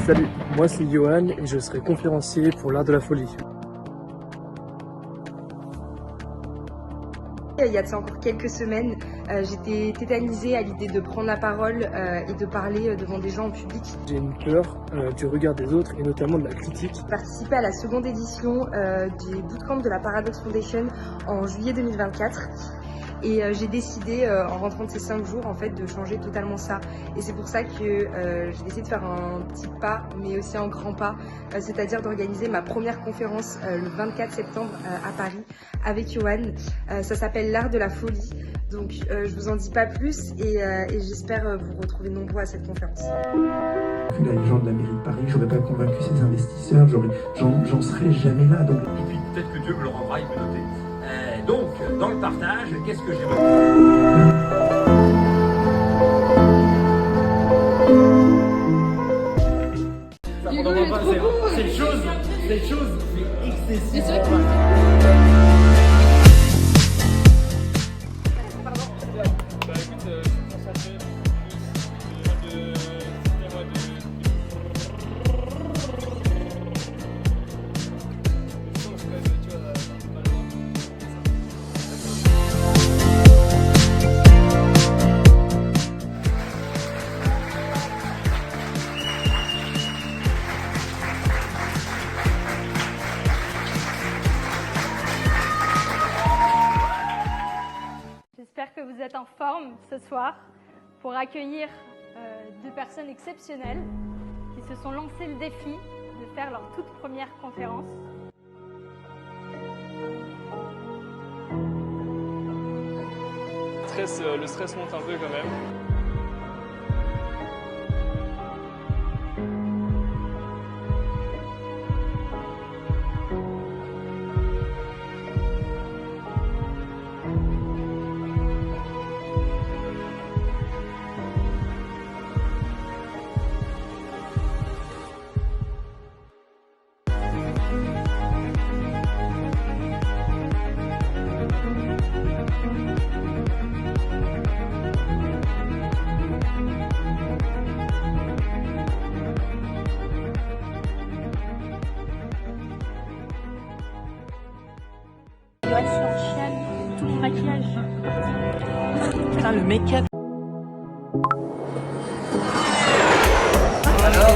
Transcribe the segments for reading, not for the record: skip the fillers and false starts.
Salut, moi c'est Johan et je serai conférencier pour l'art de la folie. Il y a de ça encore quelques semaines, j'étais tétanisée à l'idée de prendre la parole et de parler devant des gens en public. J'ai une peur du regard des autres et notamment de la critique. J'ai participé à la seconde édition du bootcamp de la Paradox Foundation en juillet 2024. Et j'ai décidé, en rentrant de ces 5 jours, en fait, de changer totalement ça. Et c'est pour ça que j'ai décidé de faire un petit pas, mais aussi un grand pas, c'est-à-dire d'organiser ma première conférence le 24 septembre à Paris avec Johan. Ça s'appelle l'art de la folie. Donc je vous en dis pas plus et j'espère vous retrouver nombreux à cette conférence. La légende de la mairie de Paris, j'aurais pas convaincu ces investisseurs, j'en serais jamais là. Donc... Et puis peut-être que Dieu me le rendra, il peut noter. Donc, dans le partage, qu'est-ce que j'ai C'est des choses excessives. J'espère que vous êtes en forme ce soir pour accueillir deux personnes exceptionnelles qui se sont lancées le défi de faire leur toute première conférence. Le stress monte un peu quand même. Ouais, c'est en chienne, tout mon maquillage. Putain, le make-up.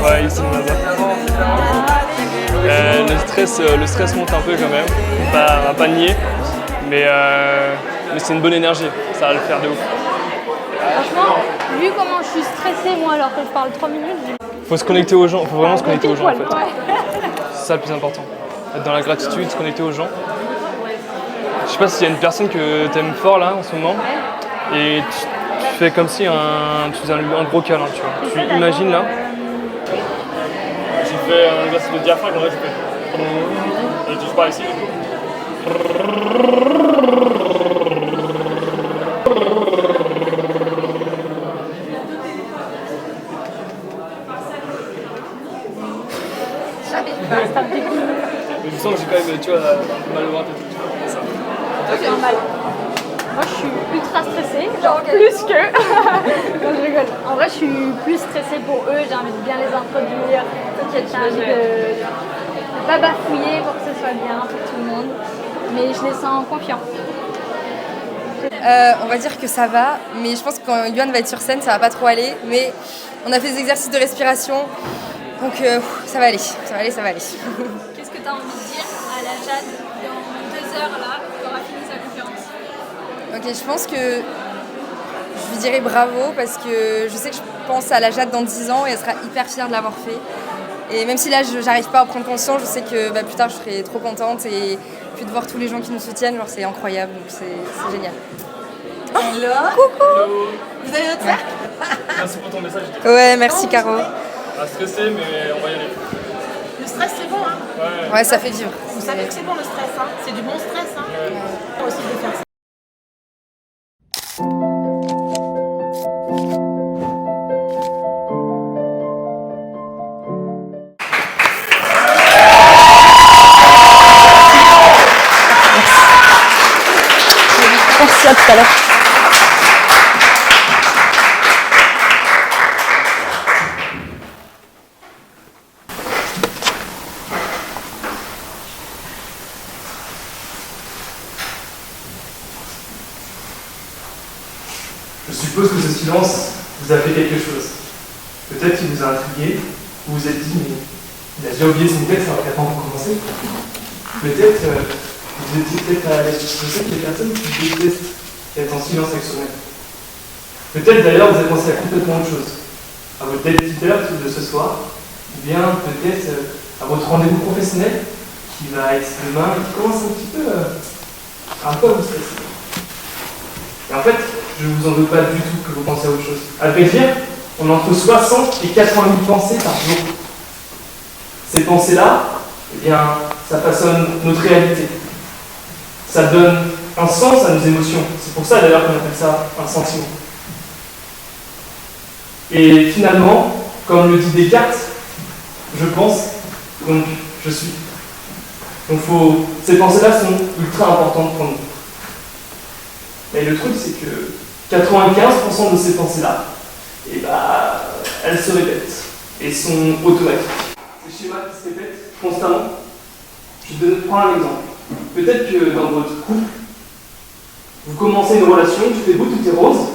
Ouais, ils sont là-bas. Le stress monte un peu quand même. On va pas nier, mais c'est une bonne énergie. Ça va le faire de ouf. Franchement, vu comment je suis stressée moi alors que je parle 3 minutes, Faut se connecter aux gens. Faut vraiment se connecter aux gens en fait. Ouais. C'est ça le plus important. Être dans la gratitude, se connecter aux gens. Je sais pas s'il y a une personne que t'aimes fort là en ce moment et tu fais comme si tu faisais un gros câlin, tu vois. Tu imagines là. J'ai fait un exercice de diaphragme, là je fais. Je touche pas ici du coup. Je sens que j'ai quand même, tu vois, un peu mal au ventre et tout. C'est normal. Moi je suis ultra stressée, genre plus que... Non je rigole. En vrai je suis plus stressée pour eux, j'ai envie de bien les introduire. J'ai envie de pas bafouiller pour que ce soit bien pour tout le monde. Mais je les sens confiants. On va dire que ça va, mais je pense que quand Johan va être sur scène, ça va pas trop aller. Mais on a fait des exercices de respiration, donc ça va aller, ça va aller, ça va aller. Qu'est-ce que tu as envie de dire à la Jade dans 2 heures là, quand on aura fini sa conférence? Ok, je pense que je lui dirai bravo parce que je sais que je pense à la Jade dans 10 ans et elle sera hyper fière de l'avoir fait. Et même si là je n'arrive pas à prendre conscience, je sais que plus tard je serai trop contente et puis de voir tous les gens qui nous soutiennent, genre c'est incroyable, donc c'est génial. Hello. Coucou. Vous allez notre faire? Merci pour ton message. Ouais, merci Caro. Stressé, mais on va y aller. Le stress c'est bon, hein? Ouais, ça fait vivre. Vous savez que c'est bon le stress, hein? C'est du bon stress, hein? Faut aussi de faire ça. Merci, à tout à l'heure. Je suppose que ce silence vous a fait quelque chose. Peut-être qu'il vous a intrigué, vous vous êtes dit, mais il a déjà oublié son texte alors qu'il n'a pas encore commencé. Peut-être vous étiez peut-être à l'aise. Je sais qu'il y a des personnes qui détestent être en silence avec soi-même. Peut-être d'ailleurs vous avez pensé à complètement autre chose, à votre dead-sitter de ce soir, ou bien peut-être à votre rendez-vous professionnel qui va être demain et qui commence un petit peu à vous stresser. Et en fait, je ne vous en veux pas du tout que vous pensiez à autre chose. À vrai dire, on a entre 60 et 80 000 pensées par jour. Ces pensées-là, eh bien, ça façonne notre réalité. Ça donne un sens à nos émotions. C'est pour ça d'ailleurs qu'on appelle ça un sentiment. Et finalement, comme le dit Descartes, je pense, donc je suis. Donc ces pensées-là sont ultra importantes pour nous. Mais le truc, c'est que 95% de ces pensées-là, eh ben, elles se répètent et sont automatiques. Ces schémas qui se répètent constamment. Je vais prendre un exemple. Peut-être que dans votre couple, vous commencez une relation, tout est beau, tout est rose,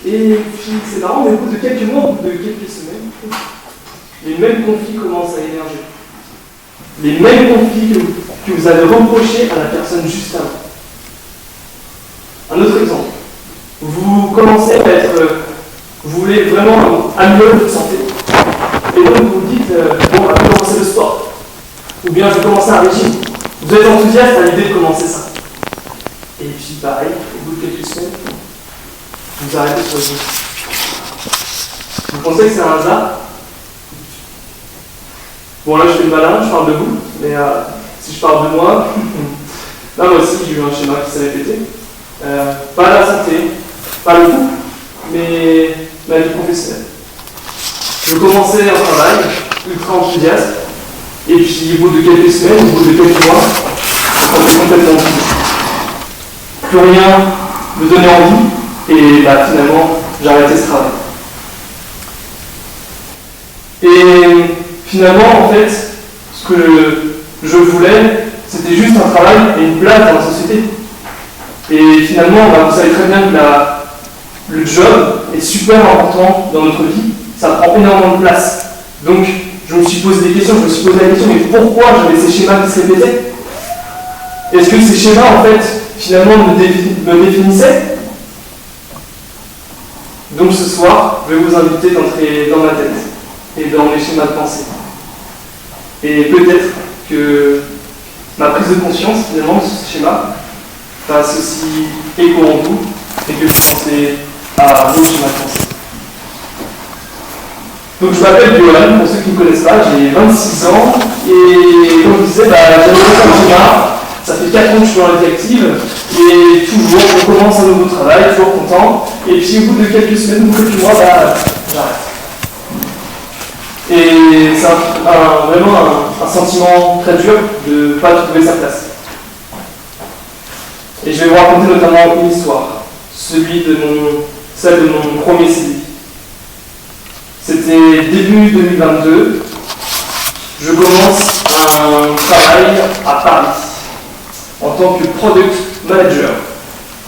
et puis c'est marrant, mais au bout de quelques mois, au bout de quelques semaines, les mêmes conflits commencent à émerger. Les mêmes conflits que vous avez reprochés à la personne juste avant. Un autre exemple. Vous commencez à vous voulez vraiment améliorer votre santé. Et donc vous vous dites, bon, on va commencer le sport. Ou bien je vais commencer un régime. Vous êtes enthousiaste à l'idée de commencer ça. Et puis pareil, au bout de quelques semaines, vous arrêtez sur le jeu. Vous pensez que c'est un hasard? Bon là je fais le malin, je parle de vous, mais si je parle de moi, là moi aussi j'ai eu un schéma qui s'est répété. Pas la santé, pas le couple, mais la vie professionnelle. Je commençais un travail ultra enthousiaste, et puis au bout de quelques semaines, au bout de quelques mois, ça fait complètement tout. Plus rien me donnait envie, et bah, finalement, j'ai arrêté ce travail. Et finalement, en fait, ce que je voulais, c'était juste un travail et une place dans la société. Et finalement, bah, vous savez très bien que le job est super important dans notre vie, ça prend énormément de place. Donc, je me suis posé des questions, je me suis posé la question, mais pourquoi j'avais ces schémas qui se répétaient? Est-ce que ces schémas, en fait, finalement, me définissaient? Donc ce soir, je vais vous inviter d'entrer dans ma tête et dans mes schémas de pensée. Et peut-être que ma prise de conscience, finalement, de ce schéma, fasse aussi écho en vous et que vous pensez à vos schémas de pensée. Donc je m'appelle Johan, pour ceux qui ne me connaissent pas, j'ai 26 ans et comme je disais, j'avais un schéma. Ça fait 4 ans que je suis dans la vie active et toujours, on commence un nouveau travail, toujours content. Et puis au bout de quelques semaines ou quelques mois, j'arrête. Et c'est vraiment un sentiment très dur de ne pas trouver sa place. Et je vais vous raconter notamment une histoire, celle de mon premier CDI. C'était début 2022, je commence un travail à Paris en tant que product manager.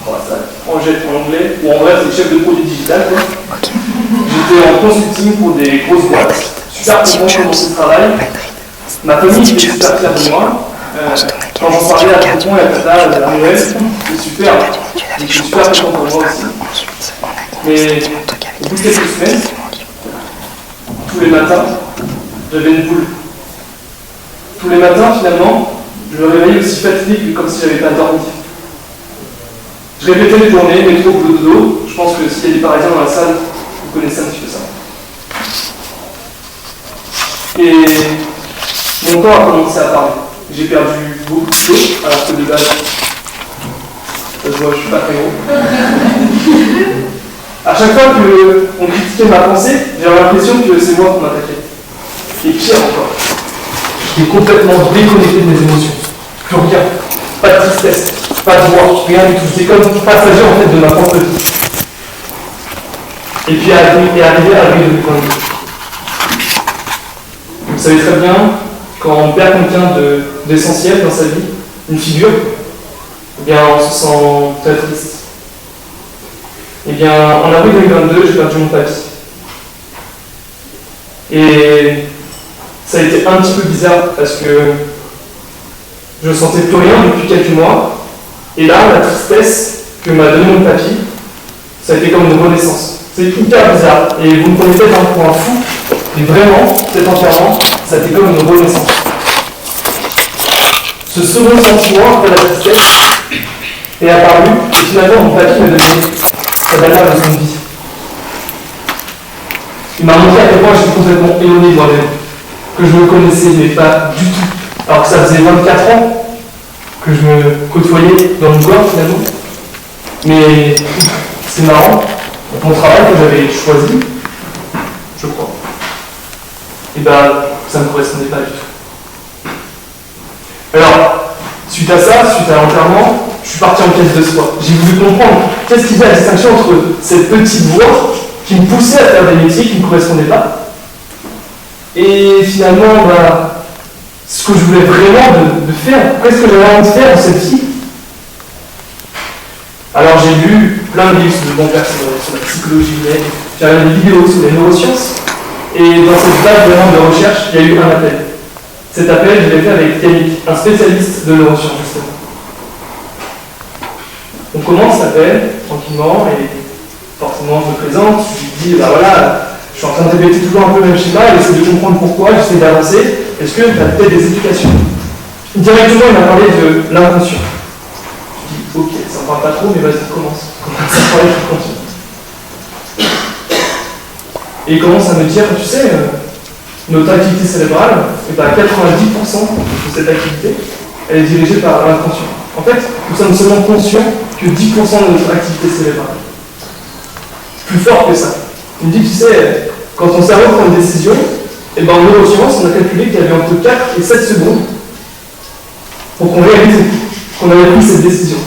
En anglais, ou en vrai c'est chef de produit digital. Okay. J'étais en consulting pour des grosses boîtes. Super content de commencer ce travail. Ma famille était super fière de moi. Quand j'en parlais à tonton et à tata à Noël, c'était super. J'étais super content pour moi aussi. Mais au bout de quelques semaines, tous les matins, j'avais une boule. Tous les matins, finalement, je me réveillais aussi fatigué que comme si je n'avais pas dormi. Je répétais les journées, métro, boulot, dodo. Je pense que s'il y a des Parisiens dans la salle, vous connaissez un petit peu ça. Et mon corps a commencé à parler. J'ai perdu beaucoup de choses, alors que de base, ça se voit, je ne suis pas très gros. À chaque fois qu'on critiquait ma pensée, j'avais l'impression que c'est moi qu'on m'attaquait. Et pire encore, j'étais complètement déconnecté de mes émotions. Plus rien. Pas de tristesse, pas de joie, rien du tout. J'étais comme passager en fait de ma propre vie. Et puis arrivé à la vie de point de vue. Vous savez très bien, quand on perd quelqu'un d'essentiel dans sa vie, une figure, eh bien on se sent très triste. Eh bien, en avril 2022, j'ai perdu mon papy. Et ça a été un petit peu bizarre parce que je ne sentais plus rien depuis quelques mois. Et là, la tristesse que m'a donné mon papy, ça a été comme une renaissance. C'est hyper bizarre. Et vous me prenez peut-être pour un fou, mais vraiment, cet enterrement, ça a été comme une renaissance. Ce second sentiment, après la tristesse, est apparu, et finalement, mon papy m'a donné sa dernière leçon de vie. Il m'a montré à quel point j'étais complètement éloigné de moi-même, que je me connaissais, mais pas du tout. Alors que ça faisait 24 ans que je me côtoyais dans le corps, finalement. Mais c'est marrant, mon travail que j'avais choisi, je crois, et ben ça ne me correspondait pas du tout. Alors, suite à ça, suite à l'enterrement, je suis parti en quête de soi. J'ai voulu comprendre qu'est-ce qui fait la distinction entre cette petite voix qui me poussait à faire des métiers qui ne me correspondaient pas, et finalement, ce que je voulais vraiment de faire, qu'est-ce que j'avais envie de faire dans cette vie. Alors j'ai lu plein de livres sur le bon père, sur la psychologie humaine, j'ai regardé des vidéos sur les neurosciences, et dans cette vague vraiment de recherche, il y a eu un appel. Cet appel, je l'ai fait avec Yannick, un spécialiste de neurosciences justement. On commence l'appel tranquillement, et forcément je me présente, je lui dis, voilà, je suis en train de répéter toujours un peu le même schéma, et j'essaie de comprendre pourquoi, j'essaie d'avancer, est-ce que tu as peut-être des explications? Directement, il m'a parlé de l'inconscient. Ok, ça ne parle pas trop, mais vas-y, commence. Commence à parler, je continue. Et il commence à me dire, tu sais, notre activité cérébrale, 90% de cette activité, elle est dirigée par l'inconscient. En fait, nous sommes seulement conscients que 10% de notre activité cérébrale. Plus fort que ça. Il me dit, tu sais, quand ton cerveau prend une décision, et en neurosciences, on a calculé qu'il y avait entre 4 et 7 secondes pour qu'on réalise qu'on avait pris cette décision.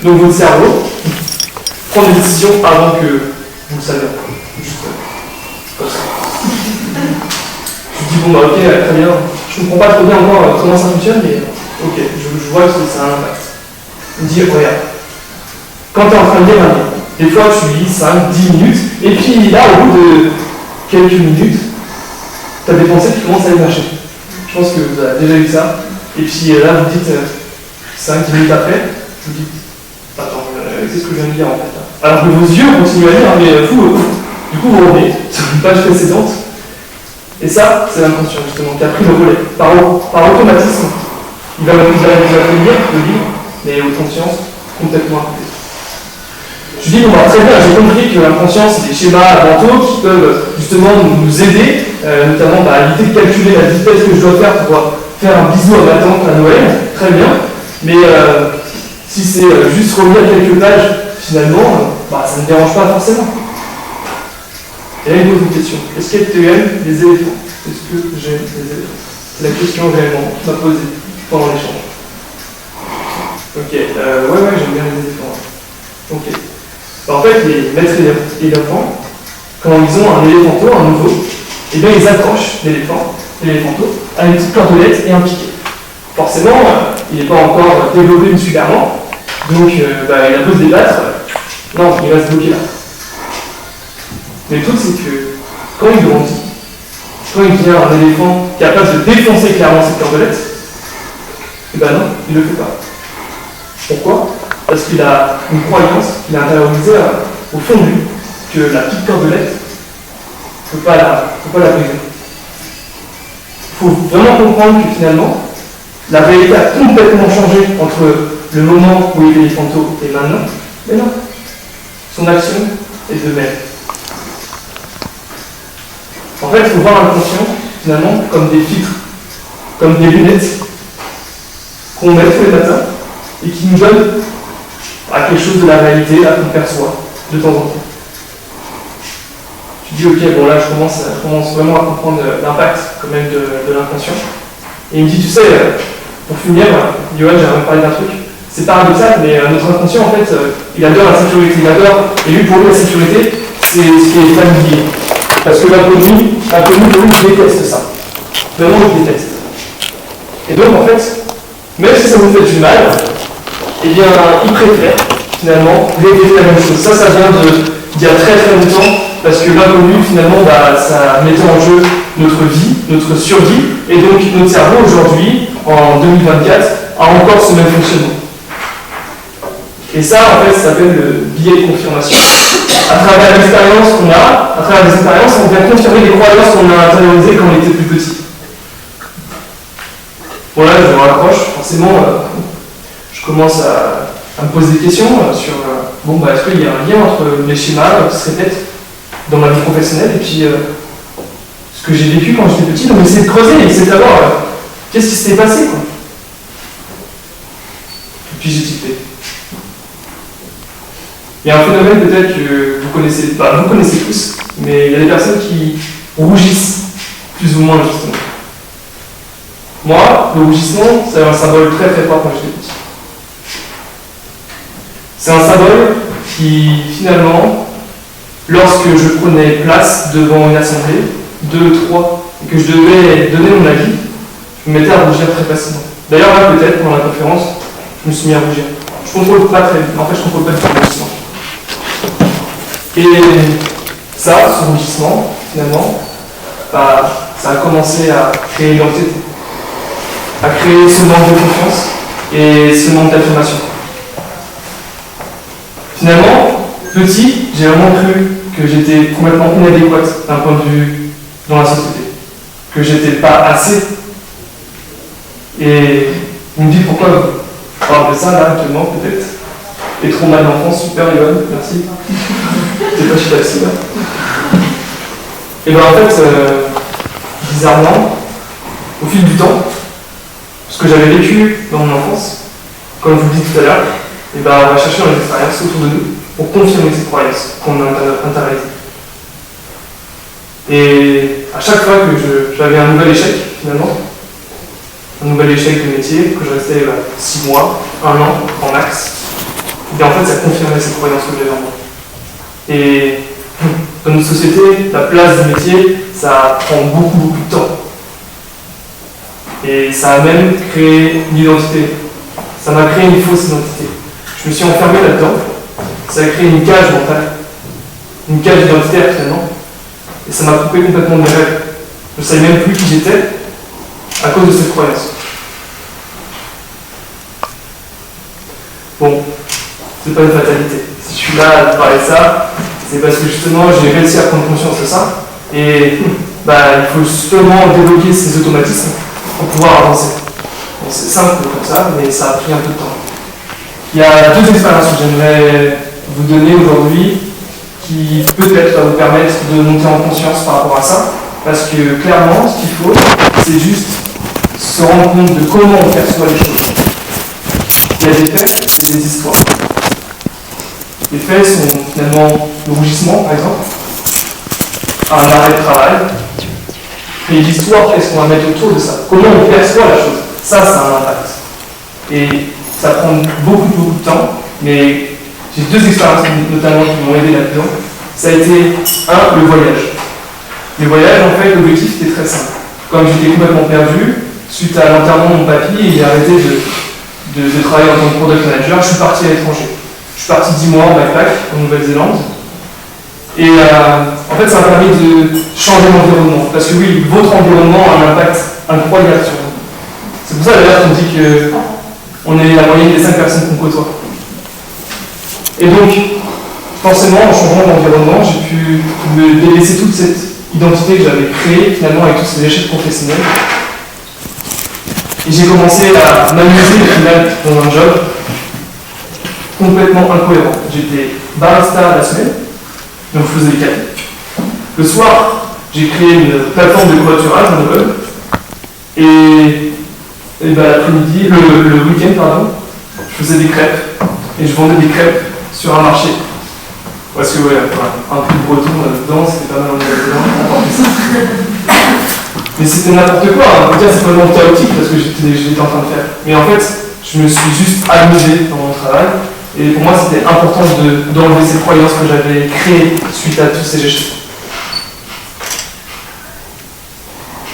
Donc votre cerveau prend des décisions avant que vous le saviez. Juste comme ça. Je dis bon ok, très bien. Je ne comprends pas trop bien encore comment ça fonctionne, mais ok, je vois que ça a un impact. Il me dit regarde, quand tu es en train de lire un livre, des fois tu lis 5, 10 minutes, et puis là au bout de quelques minutes, tu as des pensées qui commencent à émerger. Je pense que vous avez déjà eu ça. Et puis là vous dites 5-10 minutes après, vous dites attends, c'est ce que je viens de dire en fait. Alors que vos yeux continuent à lire, mais vous, du coup vous revenez sur une page précédente. Et ça, c'est l'inconscient justement, qui a pris le relais. Par automatisme, il va vous faire lire le livre, mais votre conscience, complètement à côté. Je dis, bon, très bien, j'ai compris que l'inconscient, c'est des schémas mentaux qui peuvent justement nous aider, notamment à éviter de calculer la vitesse que je dois faire pour faire un bisou à ma tante à Noël, très bien, mais si c'est juste relire quelques pages, finalement, ça ne me dérange pas forcément. Et là, il pose une question. Est-ce que tu aimes les éléphants? Est-ce que j'aime les éléphants? C'est la question réellement qu'il m'a posée pendant l'échange. Ok, ouais, j'aime bien les éléphants. Ok. En fait, les maîtres éléphants, quand ils ont un éléphanteau, un nouveau, eh bien ils accrochent l'éléphanteau à une petite cordelette et un piquet. Forcément, il n'est pas encore développé musculairement, donc il a beau se débattre, non, il va se bloquer là. Mais le truc, c'est que quand il grandit, quand il devient un éléphant capable de défoncer clairement cette cordelette, eh ben non, il ne le fait pas. Pourquoi? Parce qu'il a une croyance qu'il a intériorisée au fond de lui, que la petite cordelette ne peut pas la briser. Il faut vraiment comprendre que finalement, la réalité a complètement changé entre le moment où il est éléphanteau et maintenant. Mais non, son action est de même. En fait, il faut voir l'inconscient, finalement, comme des filtres, comme des lunettes qu'on met tous les matins et qui nous donnent quelque chose de la réalité, là, qu'on perçoit de temps en temps. Tu dis, ok, bon là, je commence vraiment à comprendre l'impact quand même de l'inconscient. Et il me dit, tu sais, pour finir, Johan, j'aimerais parler d'un truc. C'est paradoxal, mais notre inconscient, en fait, il adore la sécurité. Et lui, pour lui, la sécurité, c'est ce qui est familier. Parce que l'inconnu, pour lui, il déteste ça. Vraiment, il déteste. Et donc, en fait, même si ça vous fait du mal, eh bien, il préfère finalement, répéter la même chose. Ça vient d'il y a très très longtemps, parce que l'inconnu, finalement, ça mettait en jeu notre vie, notre survie, et donc notre cerveau, aujourd'hui, en 2024, a encore ce même fonctionnement. Et ça, en fait, ça s'appelle le biais de confirmation. À travers l'expérience qu'on a, à travers les expériences, on vient confirmer les croyances qu'on a intériorisées quand on était plus petit. Bon là, je me rapproche, forcément, je commence à me poser des questions sur, est-ce qu'il y a un lien entre les schémas qui se répètent dans ma vie professionnelle et puis ce que j'ai vécu quand j'étais petit. Donc essayer de creuser, essayer de savoir qu'est-ce qui s'était passé, quoi. Et puis j'ai tilté. Il y a un phénomène peut-être que vous connaissez tous, mais il y a des personnes qui rougissent, plus ou moins justement. Moi, le rougissement, c'est un symbole très très fort quand j'étais petit. C'est un symbole qui, finalement, lorsque je prenais place devant une assemblée, 2, 3, et que je devais donner mon avis, je me mettais à rougir très facilement. D'ailleurs, là, peut-être, pendant la conférence, je me suis mis à rougir. Je contrôle pas très bien. En fait, je contrôle pas du tout le rougissement. Et ça, ce rougissement, finalement, ça a commencé à créer l'anxiété, à créer ce manque de confiance et ce manque d'affirmation. Finalement, petit, j'ai vraiment cru que j'étais complètement inadéquate d'un point de vue dans la société, que j'étais pas assez. Et vous me dites pourquoi vous parlez de ça là actuellement, peut-être. Les traumas d'enfance, super Yoann, merci. C'est pas je suis assis là. Et bien en fait, bizarrement, au fil du temps, ce que j'avais vécu dans mon enfance, comme je vous le dis tout à l'heure, et ben on va chercher dans les expériences autour de nous pour confirmer ces croyances qu'on a internalisées. Et à chaque fois que j'avais un nouvel échec, finalement, un nouvel échec de métier, que je restais 6 mois, 1 an en max, et bien en fait ça confirmait ces croyances que j'avais en moi. Et dans notre société, la place du métier, ça prend beaucoup de temps. Et ça a même créé une identité. Ça m'a créé une fausse identité. Je me suis enfermé là-dedans. Ça a créé une cage mentale. Une cage identitaire finalement. Et ça m'a coupé complètement de mes rêves. Je ne savais même plus qui j'étais à cause de cette croyance. Bon, c'est pas une fatalité. Si je suis là à parler de ça, c'est parce que justement j'ai réussi à prendre conscience de ça. Et il faut justement débloquer ces automatismes pour pouvoir avancer. Bon, c'est simple comme ça, mais ça a pris un peu de temps. Il y a 2 expériences que j'aimerais vous donner aujourd'hui qui peut-être va vous permettre de monter en conscience par rapport à ça, parce que clairement, ce qu'il faut, c'est juste se rendre compte de comment on perçoit les choses. Il y a des faits et des histoires. Les faits sont finalement le rougissement, par exemple, un arrêt de travail. Et l'histoire, qu'est-ce qu'on va mettre autour de ça? Comment on perçoit la chose? Ça a un impact. Et ça prend beaucoup de temps, mais j'ai 2 expériences notamment qui m'ont aidé là-dedans. Ça a été, le voyage. Le voyage, en fait, l'objectif était très simple. Comme j'étais complètement perdu, suite à l'enterrement de mon papy, il a arrêté de travailler en tant que product manager, je suis parti à l'étranger. Je suis parti 10 mois en backpack, en Nouvelle-Zélande. Et en fait, ça m'a permis de changer l'environnement. Parce que oui, votre environnement a un impact incroyable sur vous. C'est pour ça d'ailleurs qu'on dit qu'on est la moyenne des 5 personnes qu'on côtoie. Et donc, forcément, en changeant d'environnement, j'ai pu me délaisser toute cette identité que j'avais créée finalement avec tous ces échecs professionnels. Et j'ai commencé à m'amuser au final dans un job complètement incohérent. J'étais barista la semaine, donc je faisais des cafés. Le soir, j'ai créé une plateforme de covoiturage en web. Et l'après-midi, le week-end, pardon, je faisais des crêpes. Et je vendais des crêpes sur un marché. Parce que, un peu de breton là-dedans, c'était pas mal en Nouvelle-Zélande. Mais c'était n'importe quoi, on peut dire c'est vraiment chaotique parce que j'étais en train de faire. Mais en fait, je me suis juste amusé dans mon travail. Et pour moi, c'était important d'enlever ces croyances que j'avais créées suite à tous ces échecs.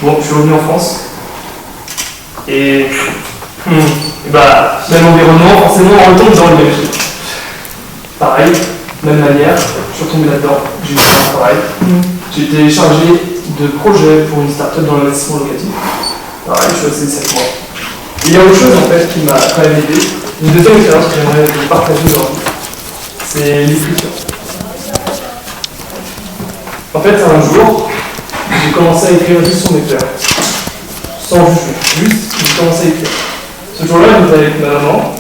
Bon, je suis revenu en France. Et même environnement, forcément, on retombe dans le même truc. pareil, même manière, je suis retombé là-dedans, j'ai eu un travail. J'ai été chargé de projet pour une start-up dans l'investissement locatif. Pareil, je suis resté 7 mois. Et il y a autre chose en fait qui m'a quand même aidé. Une deuxième expérience que j'aimerais vous partager aujourd'hui, c'est l'écriture. En fait, un jour, j'ai commencé à écrire juste sur mes fleurs. Sans jugement, juste, j'ai commencé à écrire. Ce jour-là, j'étais avec ma maman,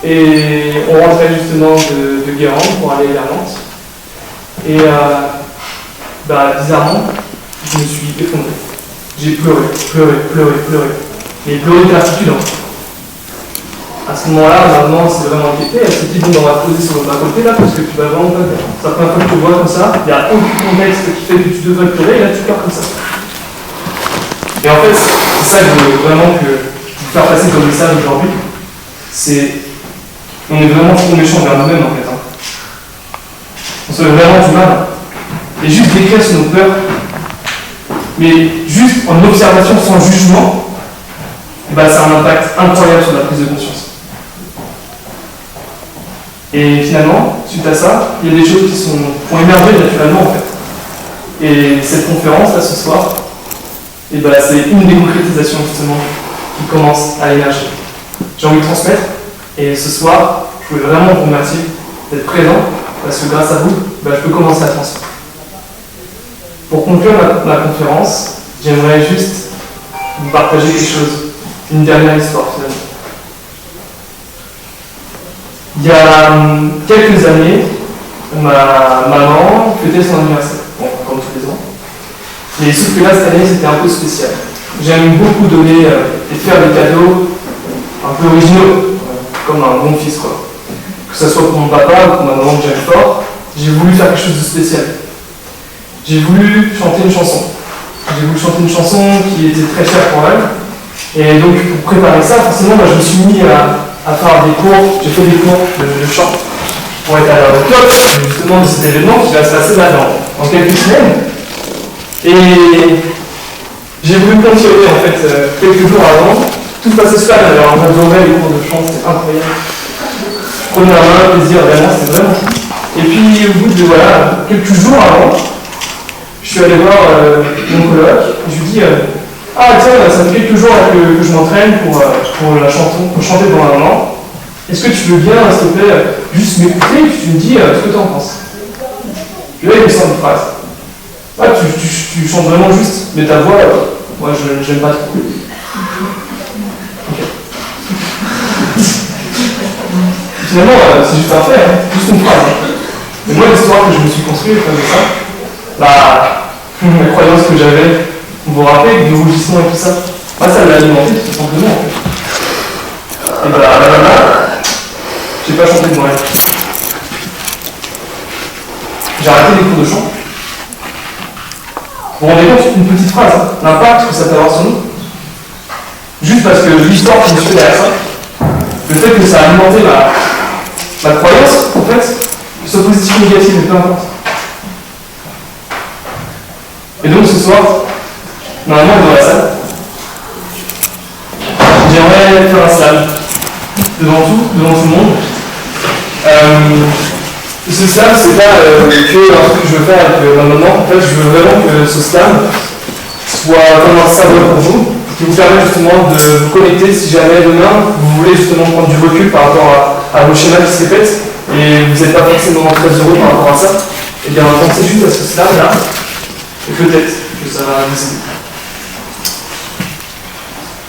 et on rentrait justement de Guérande pour aller vers Nantes. Et bizarrement, je me suis effondré. J'ai pleuré. Mais pleuré de gratitude. À ce moment-là, ma maman s'est vraiment inquiétée. Elle s'est dit, bon, on va te poser sur ma côté là, parce que tu vas vraiment pas bien. C'est la première fois que tu te vois comme ça, il n'y a aucun contexte qui fait que tu devrais pleurer, et là tu pleures comme ça. Et en fait, c'est ça que je veux vraiment vous faire passer comme message aujourd'hui. On est vraiment trop méchants vers nous-mêmes en fait. On se fait vraiment du mal. Et juste d'écrire sur nos peurs, mais juste en observation sans jugement, ça a un impact incroyable sur la prise de conscience. Et finalement, suite à ça, il y a des choses qui vont émerger naturellement en fait. Et cette conférence là ce soir, c'est une des concrétisations justement qui commence à émerger. J'ai envie de transmettre, et ce soir, je voulais vraiment vous remercier d'être présent, parce que grâce à vous, je peux commencer à transmettre. Pour conclure ma conférence, j'aimerais juste vous partager quelque chose, une dernière histoire finalement. Il y a quelques années, ma maman fêtait son anniversaire, bon, comme tous les ans. Mais sauf que là, cette année, c'était un peu spécial. J'aime beaucoup donner et faire des cadeaux un peu originaux, comme un bon fils, quoi. Que ce soit pour mon papa ou pour ma maman que j'aime fort, j'ai voulu faire quelque chose de spécial. J'ai voulu chanter une chanson. J'ai voulu chanter une chanson qui était très chère pour elle. Et donc, pour préparer ça, forcément, je me suis mis à faire des cours. J'ai fait des cours de chant pour être à la top justement de cet événement qui va se passer là dans quelques semaines. Et j'ai voulu confirmer en fait quelques jours avant. Tout passait super bien. Alors, j'adorais les cours de chant, c'était incroyable. Je prenais la main, plaisir, vraiment, c'était vraiment cool. Et puis, au bout de quelques jours avant, je suis allé voir mon coloc, et je lui dis ah tiens, ça fait quelques jours là, que je m'entraîne pour la chanson, pour chanter devant un moment. Est-ce que tu veux bien, s'il te plaît, juste m'écouter et puis tu me dis ce que tu en penses. Puis là, il me sort une phrase. Ah, tu chantes vraiment juste, mais ta voix, moi j'aime pas trop. Okay. Finalement, c'est juste un fait, juste une phrase. Mais moi, l'histoire que je me suis construite comme ça, la croyance que j'avais, vous vous rappelez, du rougissement et tout ça, ça l'a alimenté tout simplement en fait. Et j'ai pas chanté de moi-même. J'ai arrêté les cours de chant. Vous vous rendez compte, une petite phrase, l'impact que ça peut avoir sur nous. Juste parce que l'histoire qui me suit derrière ça, le fait que ça a alimenté ma croyance, en fait, que ce soit positif ou négatif, mais peu importe. Et donc ce soir, normalement dans la salle, j'aimerais faire un slam devant tout le monde. Ce slam, c'est pas que un truc que je veux faire avec ma maman. En fait, je veux vraiment que ce slam soit comme un symbole pour vous, qui vous permet justement de vous connecter si jamais demain vous voulez justement prendre du recul par rapport à vos schémas qui se répètent et vous n'êtes pas forcément très heureux par rapport à ça. Et bien, pensez juste à ce slam là, et peut-être que ça va vous aider.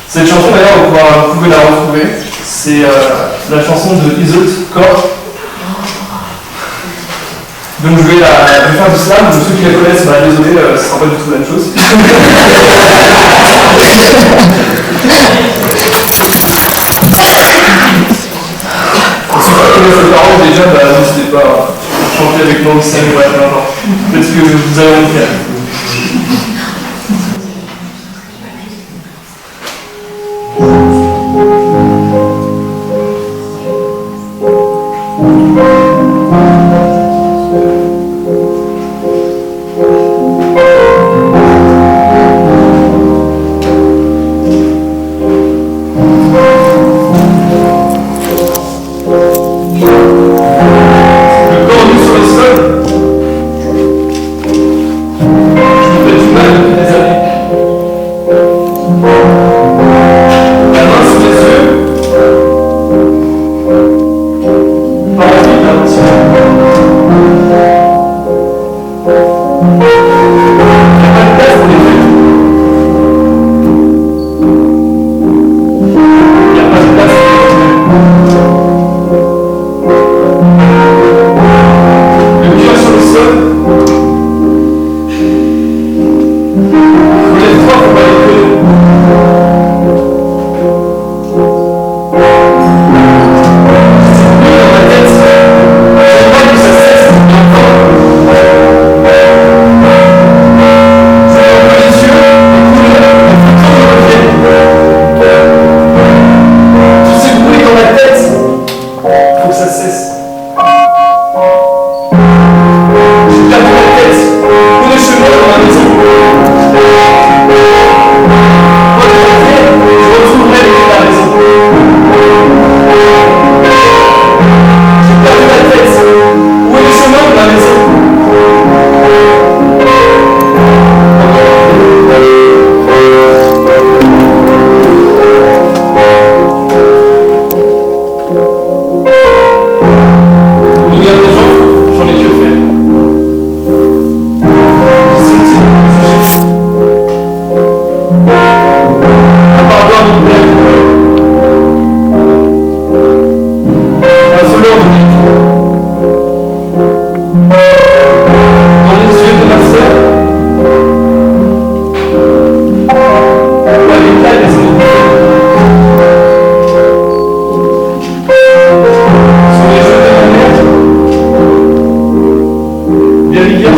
Cette chanson d'ailleurs, vous pouvez la retrouver, c'est la chanson de Isolde Corps. Donc je vais faire du slam, ceux qui la connaissent, désolé, ce sera pas du tout la même chose. Et ceux qui connaissent les paroles déjà, n'hésitez pas à chanter avec moi aussi, peut-être que vous allez en faire. Les rivières,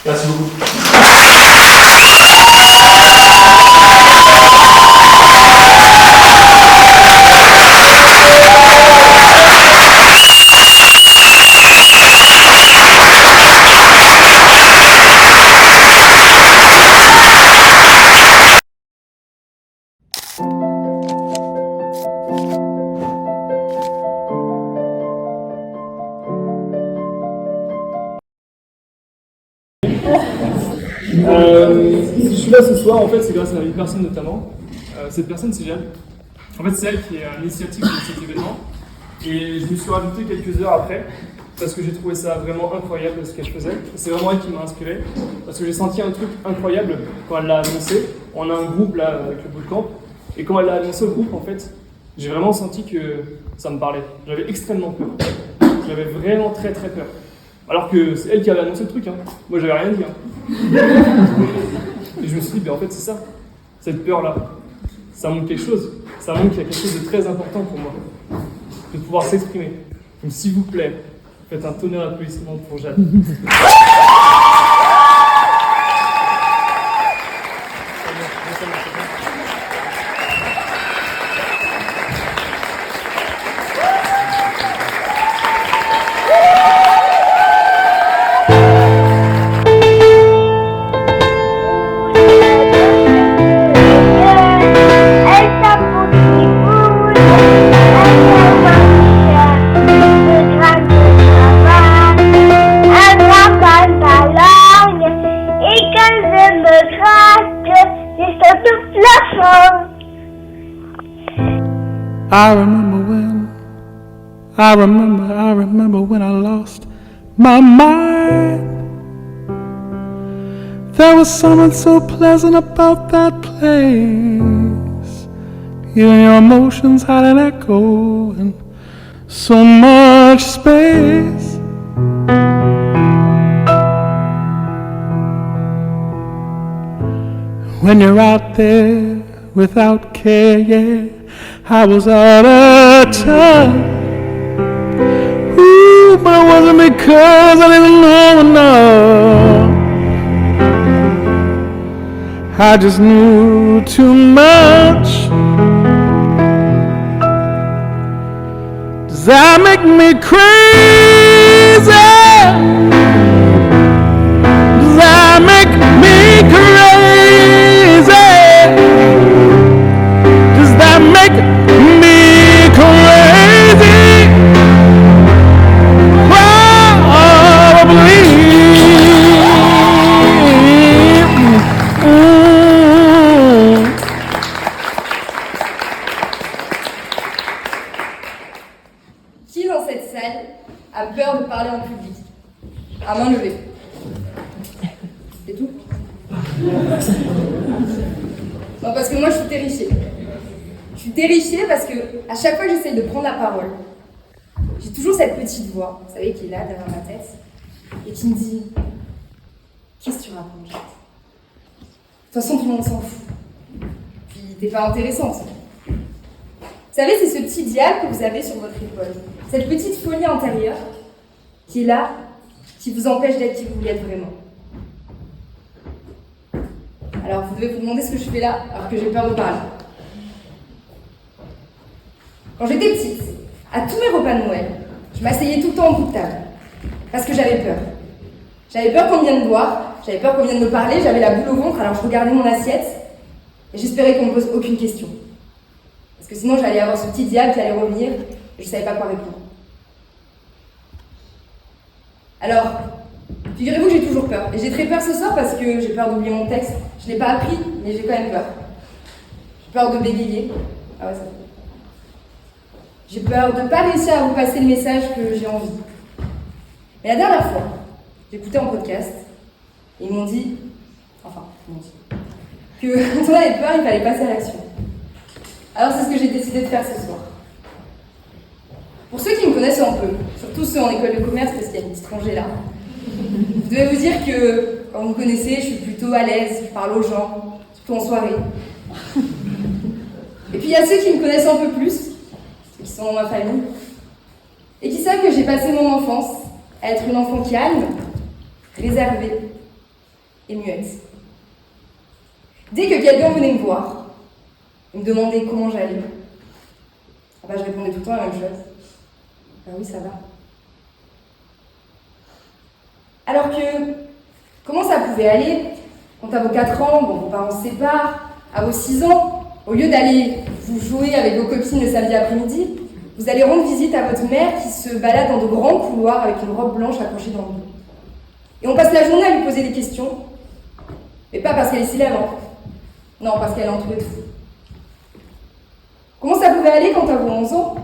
merci beaucoup. Si je suis là ce soir, en fait, c'est grâce à une personne notamment. Cette personne, c'est Jeanne. En fait, c'est elle qui est à l'initiative de cet événement. Et je me suis rajouté quelques heures après, parce que j'ai trouvé ça vraiment incroyable ce qu'elle faisait. C'est vraiment elle qui m'a inspiré, parce que j'ai senti un truc incroyable quand elle l'a annoncé. On a un groupe là avec le bootcamp, et quand elle l'a annoncé au groupe, en fait, j'ai vraiment senti que ça me parlait. J'avais extrêmement peur. J'avais vraiment très très peur. Alors que c'est elle qui avait annoncé le truc, hein. Moi j'avais rien dit. Hein. Et je me suis dit, en fait c'est ça, cette peur-là, ça montre quelque chose, ça montre qu'il y a quelque chose de très important pour moi, de pouvoir s'exprimer. Donc s'il vous plaît, faites un tonnerre d'applaudissements pour Jeanne. I remember when I lost my mind. There was something so pleasant about that place. Even your emotions had an echo and so much space. When you're out there without care, yeah, I was out of touch. Ooh, but it wasn't because I didn't know enough. I just knew too much. Does that make me crazy? Does that make me crazy? Does that make me crazy? Probably. Qui dans cette salle a peur de parler en public? À main levée. C'est tout? Non, parce que moi je suis terrifiée. Je suis terrifiée parce que à chaque fois que j'essaye de prendre la parole, j'ai toujours cette petite voix, vous savez, qui est là derrière ma tête, et qui me dit: qu'est-ce que tu racontes? De toute façon, tout le monde s'en fout. Puis t'es pas intéressante. Vous savez, c'est ce petit diable que vous avez sur votre épaule, cette petite folie intérieure qui est là, qui vous empêche d'être qui vous voulez être vraiment. Alors vous devez vous demander ce que je fais là, alors que j'ai peur de parler. Quand j'étais petite, à tous mes repas de Noël, je m'asseyais tout le temps au bout de table, parce que j'avais peur. J'avais peur qu'on me vienne voir, j'avais peur qu'on vienne me parler, j'avais la boule au ventre, alors je regardais mon assiette et j'espérais qu'on me pose aucune question. Parce que sinon j'allais avoir ce petit diable qui allait revenir et je ne savais pas quoi répondre. Alors, figurez-vous que j'ai toujours peur. Et j'ai très peur ce soir parce que j'ai peur d'oublier mon texte. Je ne l'ai pas appris, mais j'ai quand même peur. J'ai peur de bégayer. Ah ouais, ça fait. J'ai peur de ne pas réussir à vous passer le message que j'ai envie. Mais la dernière fois, j'écoutais en podcast et ils m'ont dit que quand on avait peur, il fallait passer à l'action. Alors c'est ce que j'ai décidé de faire ce soir. Pour ceux qui me connaissent un peu, surtout ceux en école de commerce, parce qu'il y a une étranger là, je devais vous dire que quand vous me connaissez, je suis plutôt à l'aise, je parle aux gens, surtout en soirée. Et puis il y a ceux qui me connaissent un peu plus, ceux qui sont dans ma famille, et qui savent que j'ai passé mon enfance à être une enfant calme, réservée et muette. Dès que quelqu'un venait me voir et me demandait comment j'allais, je répondais tout le temps la même chose. Oui, ça va. Alors que, comment ça pouvait aller quand à vos 4 ans, vos parents se séparent, à vos 6 ans, au lieu d'aller vous jouer avec vos copines le samedi après-midi, vous allez rendre visite à votre mère qui se balade dans de grands couloirs avec une robe blanche accrochée dans le dos. Et on passe la journée à lui poser des questions, mais pas parce qu'elle est célèbre, non, parce qu'elle est entourée de fous. Comment ça pouvait aller quand à vos 11 ans,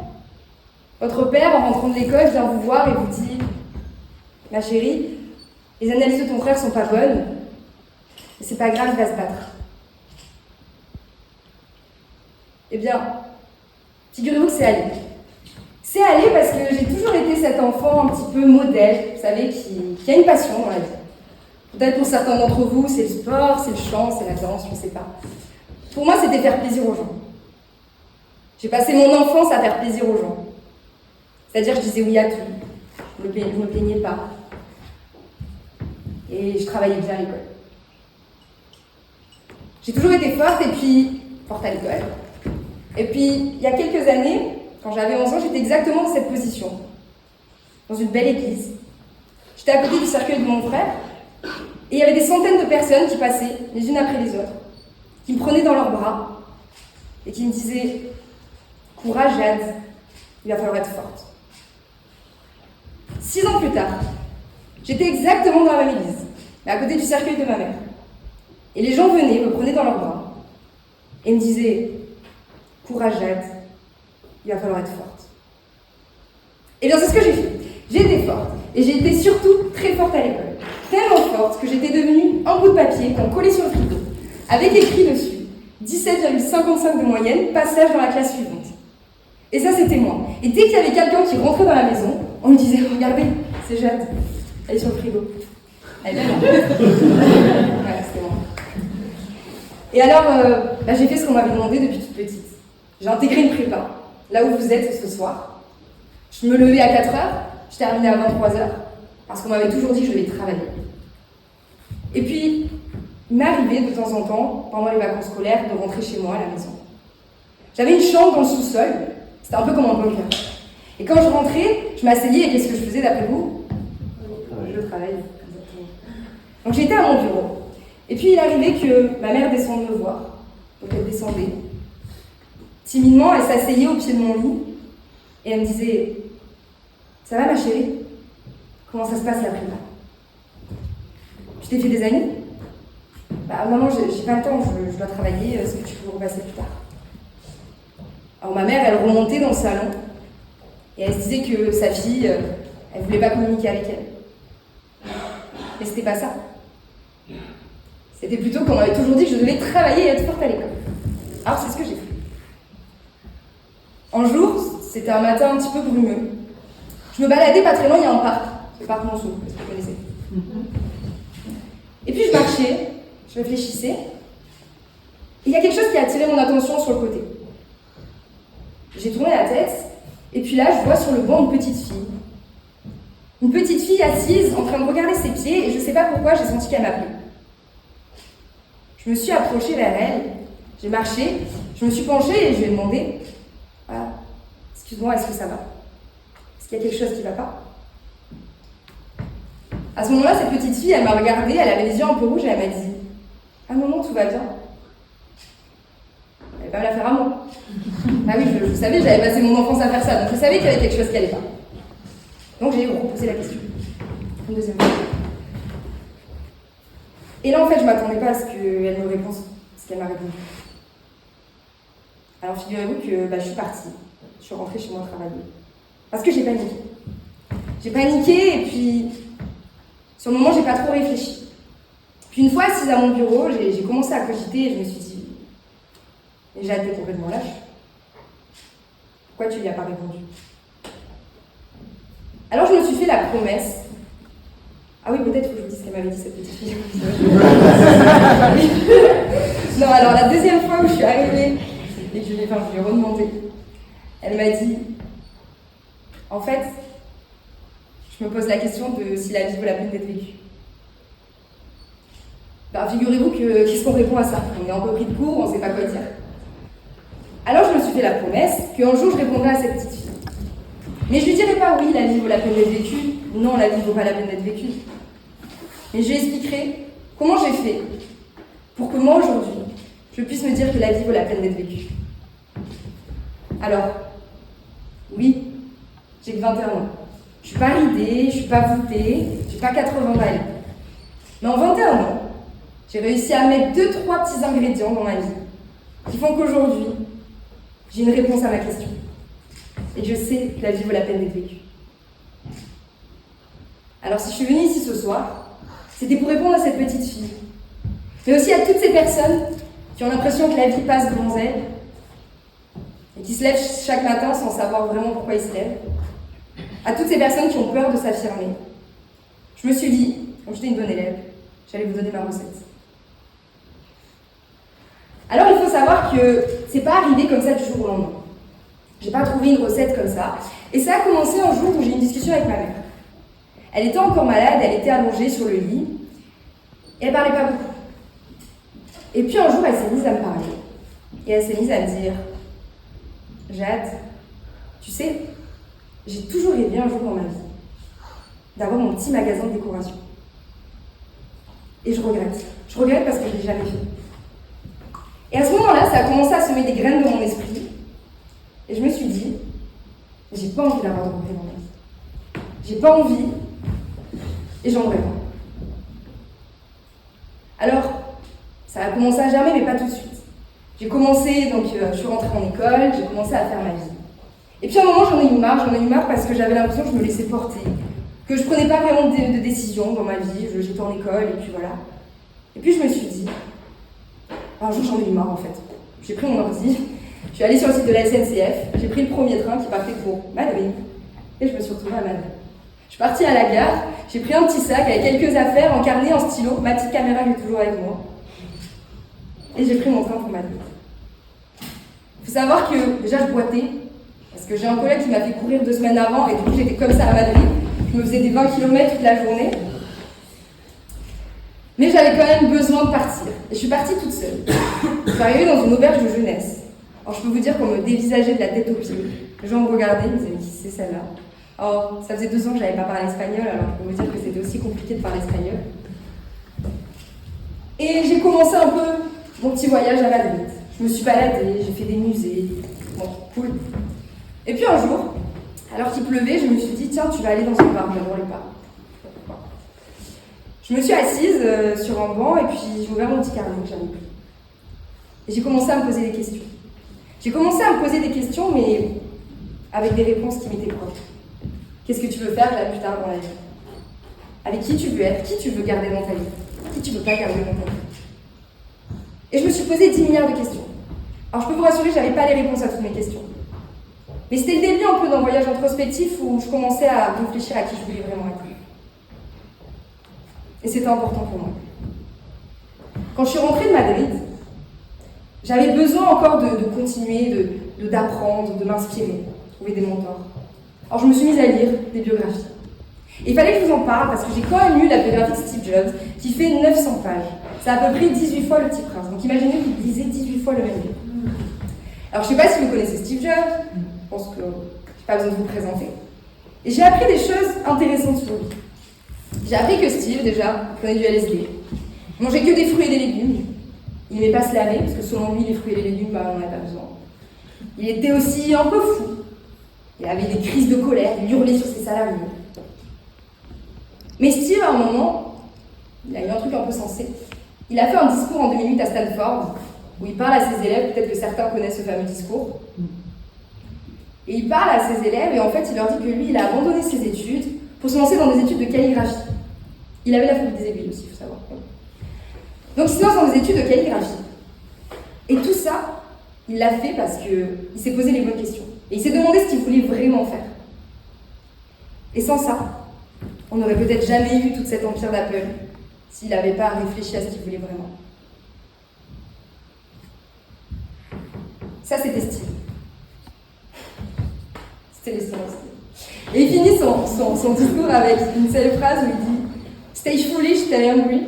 votre père, en rentrant de l'école, vient vous voir et vous dit « Ma chérie, les analyses de ton frère sont pas bonnes, mais c'est pas grave, il va se battre. » Eh bien, figurez-vous que c'est allé. C'est allé parce que j'ai toujours été cet enfant un petit peu modèle, vous savez, qui a une passion dans la vie. Peut-être pour certains d'entre vous, c'est le sport, c'est le chant, c'est la danse, je ne sais pas. Pour moi, c'était faire plaisir aux gens. J'ai passé mon enfance à faire plaisir aux gens. C'est-à-dire, je disais oui à tout. Je ne me plaignais pas. Et je travaillais bien à l'école. J'ai toujours été forte et puis forte à l'école. Et puis, il y a quelques années, quand j'avais 11 ans, j'étais exactement dans cette position. Dans une belle église. J'étais à côté du cercueil de mon frère. Et il y avait des centaines de personnes qui passaient, les unes après les autres, qui me prenaient dans leurs bras et qui me disaient « Courage, Jade, il va falloir être forte. » 6 ans plus tard, j'étais exactement dans la même église, mais à côté du cercueil de ma mère. Et les gens venaient, me prenaient dans leurs bras et me disaient « Courage, Jade, il va falloir être forte. » Et bien c'est ce que j'ai fait. J'ai été forte, et j'ai été surtout très forte à l'école. Tellement forte que j'étais devenue un bout de papier qu'on collait sur le frigo, avec écrit dessus 17,55 de moyenne, passage dans la classe suivante. Et ça, c'était moi. Et dès qu'il y avait quelqu'un qui rentrait dans la maison, on lui disait « Regardez, c'est Jade, elle est sur le frigo. » Elle est là. Voilà, c'était moi. Et alors, j'ai fait ce qu'on m'avait demandé depuis toute petite. J'ai intégré une prépa, là où vous êtes ce soir. Je me levais à 4h, je terminais à 23h, parce qu'on m'avait toujours dit que je devais travailler. Et puis, il m'arrivait de temps en temps, pendant les vacances scolaires, de rentrer chez moi à la maison. J'avais une chambre dans le sous-sol, c'était un peu comme un bunker. Et quand je rentrais, je m'asseyais et qu'est-ce que je faisais d'après vous ? Je travaillais. Donc j'étais à mon bureau. Et puis il arrivait que ma mère descende me voir. Donc elle descendait. Timidement, elle s'asseyait au pied de mon lit et elle me disait « Ça va ma chérie ? Comment ça se passe la prépa ? Tu t'es fait des amis ? Maman, j'ai pas le temps, je dois travailler, est-ce que tu peux repasser plus tard ?» Alors ma mère, elle remontait dans le salon et elle se disait que sa fille, elle voulait pas communiquer avec elle. Mais c'était pas ça. C'était plutôt qu'on m'avait toujours dit que je devais travailler et être forte à l'école. Alors c'est ce que j'ai fait. Un jour, c'était un matin un petit peu brumeux. Je me baladais pas très loin, il y a un parc. Le parc Monceau, est-ce que vous connaissez ? Et puis je marchais, je réfléchissais. Et il y a quelque chose qui a attiré mon attention sur le côté. J'ai tourné la tête, et puis là, je vois sur le banc une petite fille. Une petite fille assise, en train de regarder ses pieds, et je sais pas pourquoi, j'ai senti qu'elle m'appelait. Je me suis approchée vers elle, j'ai marché, je me suis penchée et je lui ai demandé « Voilà, excuse-moi, est-ce que ça va ? Est-ce qu'il y a quelque chose qui ne va pas ?» À ce moment-là, cette petite fille, elle m'a regardée, elle avait les yeux un peu rouges et elle m'a dit « Ah non, tout va bien. » Elle va me la faire à moi. Ah oui, je savais, j'avais passé mon enfance à faire ça, donc je savais qu'il y avait quelque chose qui allait pas. Donc j'ai reposé la question. Une deuxième fois. Et là, en fait, je m'attendais pas à ce qu'elle me réponde ce qu'elle m'a répondu. Alors figurez-vous que je suis partie. Je suis rentrée chez moi travailler. Parce que j'ai paniqué. J'ai paniqué et puis, sur le moment, j'ai pas trop réfléchi. Puis une fois assise à mon bureau, j'ai commencé à cogiter et je me suis dit, et Jade est complètement lâche. Pourquoi tu lui as pas répondu? Alors je me suis fait la promesse. Ah oui, peut-être que je vous dise ce qu'elle m'avait dit, cette petite fille. Non, alors la deuxième fois où je suis arrivée et que je lui ai redemandé, elle m'a dit, en fait, je me pose la question de si la vie vaut la peine d'être vécue. Ben, figurez-vous que qu'est-ce qu'on répond à ça? On est un peu pris de court, on ne sait pas quoi dire. Alors je me suis fait la promesse qu'un jour je répondrai à cette petite fille. Mais je lui dirai pas oui, la vie vaut la peine d'être vécue. Non, la vie ne vaut pas la peine d'être vécue. Mais je lui expliquerai comment j'ai fait pour que moi aujourd'hui, je puisse me dire que la vie vaut la peine d'être vécue. Alors, oui, j'ai que 21 ans. Je suis pas ridée, je suis pas voûtée, j'ai pas 80 balles. Mais en 21 ans, j'ai réussi à mettre 2-3 petits ingrédients dans ma vie qui font qu'aujourd'hui, j'ai une réponse à ma question. Et je sais que la vie vaut la peine d'être vécue. Alors si je suis venue ici ce soir, c'était pour répondre à cette petite fille. Mais aussi à toutes ces personnes qui ont l'impression que la vie passe devant elles et qui se lèvent chaque matin sans savoir vraiment pourquoi ils se lèvent. À toutes ces personnes qui ont peur de s'affirmer. Je me suis dit, comme j'étais une bonne élève, j'allais vous donner ma recette. Alors il faut savoir que c'est pas arrivé comme ça du jour au lendemain. J'ai pas trouvé une recette comme ça. Et ça a commencé un jour où j'ai eu une discussion avec ma mère. Elle était encore malade, elle était allongée sur le lit. Et elle parlait pas beaucoup. Et puis un jour, elle s'est mise à me parler. Et elle s'est mise à me dire, Jade, tu sais, j'ai toujours rêvé un jour dans ma vie d'avoir mon petit magasin de décoration. Et je regrette. Je regrette parce que je l'ai jamais fait. Et à ce moment-là, ça a commencé à semer des graines dans mon esprit. Et je me suis dit, j'ai pas envie d'avoir de regrets dans ma vie. J'ai pas envie, et j'en aurais pas. Alors, ça a commencé à germer, mais pas tout de suite. J'ai commencé, donc je suis rentrée en école, j'ai commencé à faire ma vie. Et puis à un moment, j'en ai eu marre parce que j'avais l'impression que je me laissais porter, que je prenais pas vraiment de décision dans ma vie, j'étais en école, et puis voilà. Et puis je me suis dit, un jour j'en ai eu marre en fait. J'ai pris mon ordi, je suis allée sur le site de la SNCF, j'ai pris le premier train qui partait pour Madrid, et je me suis retrouvée à Madrid. Je suis partie à la gare, j'ai pris un petit sac avec quelques affaires, un carnet, un stylo, ma petite caméra que j'ai toujours avec moi. Et j'ai pris mon train pour Madrid. Il faut savoir que déjà je boitais, parce que j'ai un collègue qui m'a fait courir 2 semaines avant, et du coup j'étais comme ça à Madrid. Je me faisais des 20 km toute la journée. Mais j'avais quand même besoin de partir. Et je suis partie toute seule. Je suis arrivée dans une auberge de jeunesse. Alors je peux vous dire qu'on me dévisageait de la tête aux pieds. Les gens me regardaient, ils me disaient, qui c'est celle-là? Alors, ça faisait 2 ans que je n'avais pas parlé espagnol, alors je peux vous dire que c'était aussi compliqué de parler espagnol. Et j'ai commencé un peu mon petit voyage à Madrid. Je me suis baladée, j'ai fait des musées. Bon, cool. Et puis un jour, alors qu'il pleuvait, je me suis dit, tiens, tu vas aller dans un bar, j'adore les bars. Je me suis assise sur un banc et puis j'ai ouvert mon petit carnet que j'avais pris. Et j'ai commencé à me poser des questions. J'ai commencé à me poser des questions, mais avec des réponses qui m'étaient propres. Qu'est-ce que tu veux faire là plus tard dans la vie? Avec qui tu veux être? Qui tu veux garder dans ta vie? Qui tu veux pas garder dans ta vie? Et je me suis posé 10 milliards de questions. Alors je peux vous rassurer, je n'avais pas les réponses à toutes mes questions. Mais c'était le début un peu d'un voyage introspectif où je commençais à réfléchir à qui je voulais vraiment être. Et c'était important pour moi. Quand je suis rentrée de Madrid, j'avais besoin encore de continuer, d'apprendre, de m'inspirer, de trouver des mentors. Alors je me suis mise à lire des biographies. Et il fallait que je vous en parle parce que j'ai quand même lu la biographie de Steve Jobs qui fait 900 pages. C'est à peu près 18 fois Le Petit Prince. Donc imaginez qu'il lisait 18 fois le même livre. Alors je ne sais pas si vous connaissez Steve Jobs, je pense que je n'ai pas besoin de vous présenter. Et j'ai appris des choses intéressantes sur lui. J'ai appris que Steve, déjà, prenait du LSD. Il mangeait que des fruits et des légumes. Il n'aimait pas se laver, parce que selon lui, les fruits et les légumes, on n'en avait pas besoin. Il était aussi un peu fou. Il avait des crises de colère, il hurlait sur ses salariés. Mais Steve, à un moment, il a eu un truc un peu sensé. Il a fait un discours en 2008 à Stanford, où il parle à ses élèves, peut-être que certains connaissent ce fameux discours. Et il parle à ses élèves, et en fait, il leur dit que lui, il a abandonné ses études pour se lancer dans des études de calligraphie. Il avait la phobie des aiguilles aussi, il faut savoir. Donc il se lance dans des études de calligraphie. Et tout ça, il l'a fait parce qu'il s'est posé les bonnes questions. Et il s'est demandé ce qu'il voulait vraiment faire. Et sans ça, on n'aurait peut-être jamais eu toute cet empire d'Apple s'il n'avait pas réfléchi à ce qu'il voulait vraiment. Ça, c'était Steve. C'était l'histoire de Steve. Et il finit son discours avec une seule phrase où il dit « Stay foolish, stay hungry ».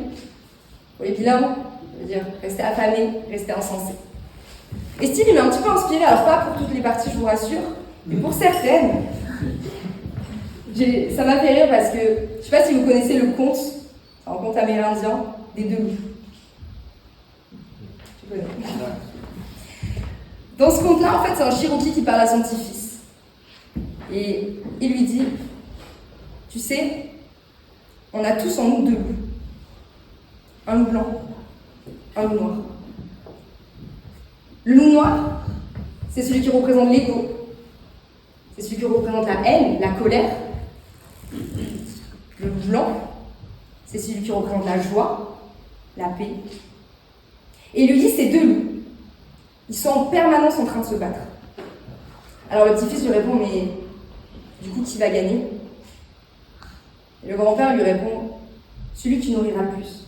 Pour les bilingues, ça veut dire rester affamé, rester insensé. Et Steve, il m'a un petit peu inspiré, alors pas pour toutes les parties, je vous rassure, mais pour certaines. Ça m'a fait rire parce que, je ne sais pas si vous connaissez le conte, c'est un conte amérindien, des deux loups. Tu connais. Dans ce conte-là, en fait, c'est un Cherokee qui parle à son petit-fils. Et il lui dit, tu sais, on a tous en nous deux loups. Un loup blanc, un loup noir. Le loup noir, c'est celui qui représente l'ego. C'est celui qui représente la haine, la colère. Le loup blanc, c'est celui qui représente la joie, la paix. Et il lui dit, ces deux loups, ils sont en permanence en train de se battre. Alors le petit-fils lui répond, mais du coup, qui va gagner? Et le grand-père lui répond, celui qui nourrira le plus.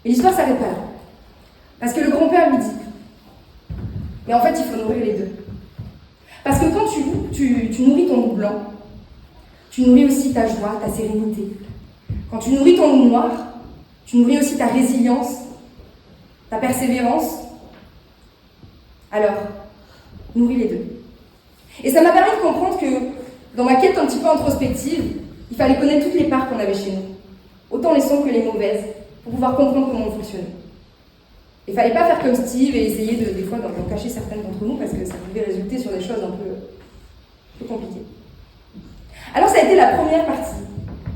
Et l'histoire s'arrête pas là. Parce que le grand-père lui dit, mais en fait, il faut nourrir les deux. Parce que quand tu nourris ton loup blanc, tu nourris aussi ta joie, ta sérénité. Quand tu nourris ton loup noir, tu nourris aussi ta résilience, ta persévérance. Alors, nourris les deux. Et ça m'a permis de comprendre que, dans ma quête un petit peu introspective, il fallait connaître toutes les parts qu'on avait chez nous, autant les sombres que les mauvaises, pour pouvoir comprendre comment on fonctionnait. Il ne fallait pas faire comme Steve et essayer des fois d'en cacher certaines d'entre nous parce que ça pouvait résulter sur des choses un peu compliquées. Alors ça a été la première partie.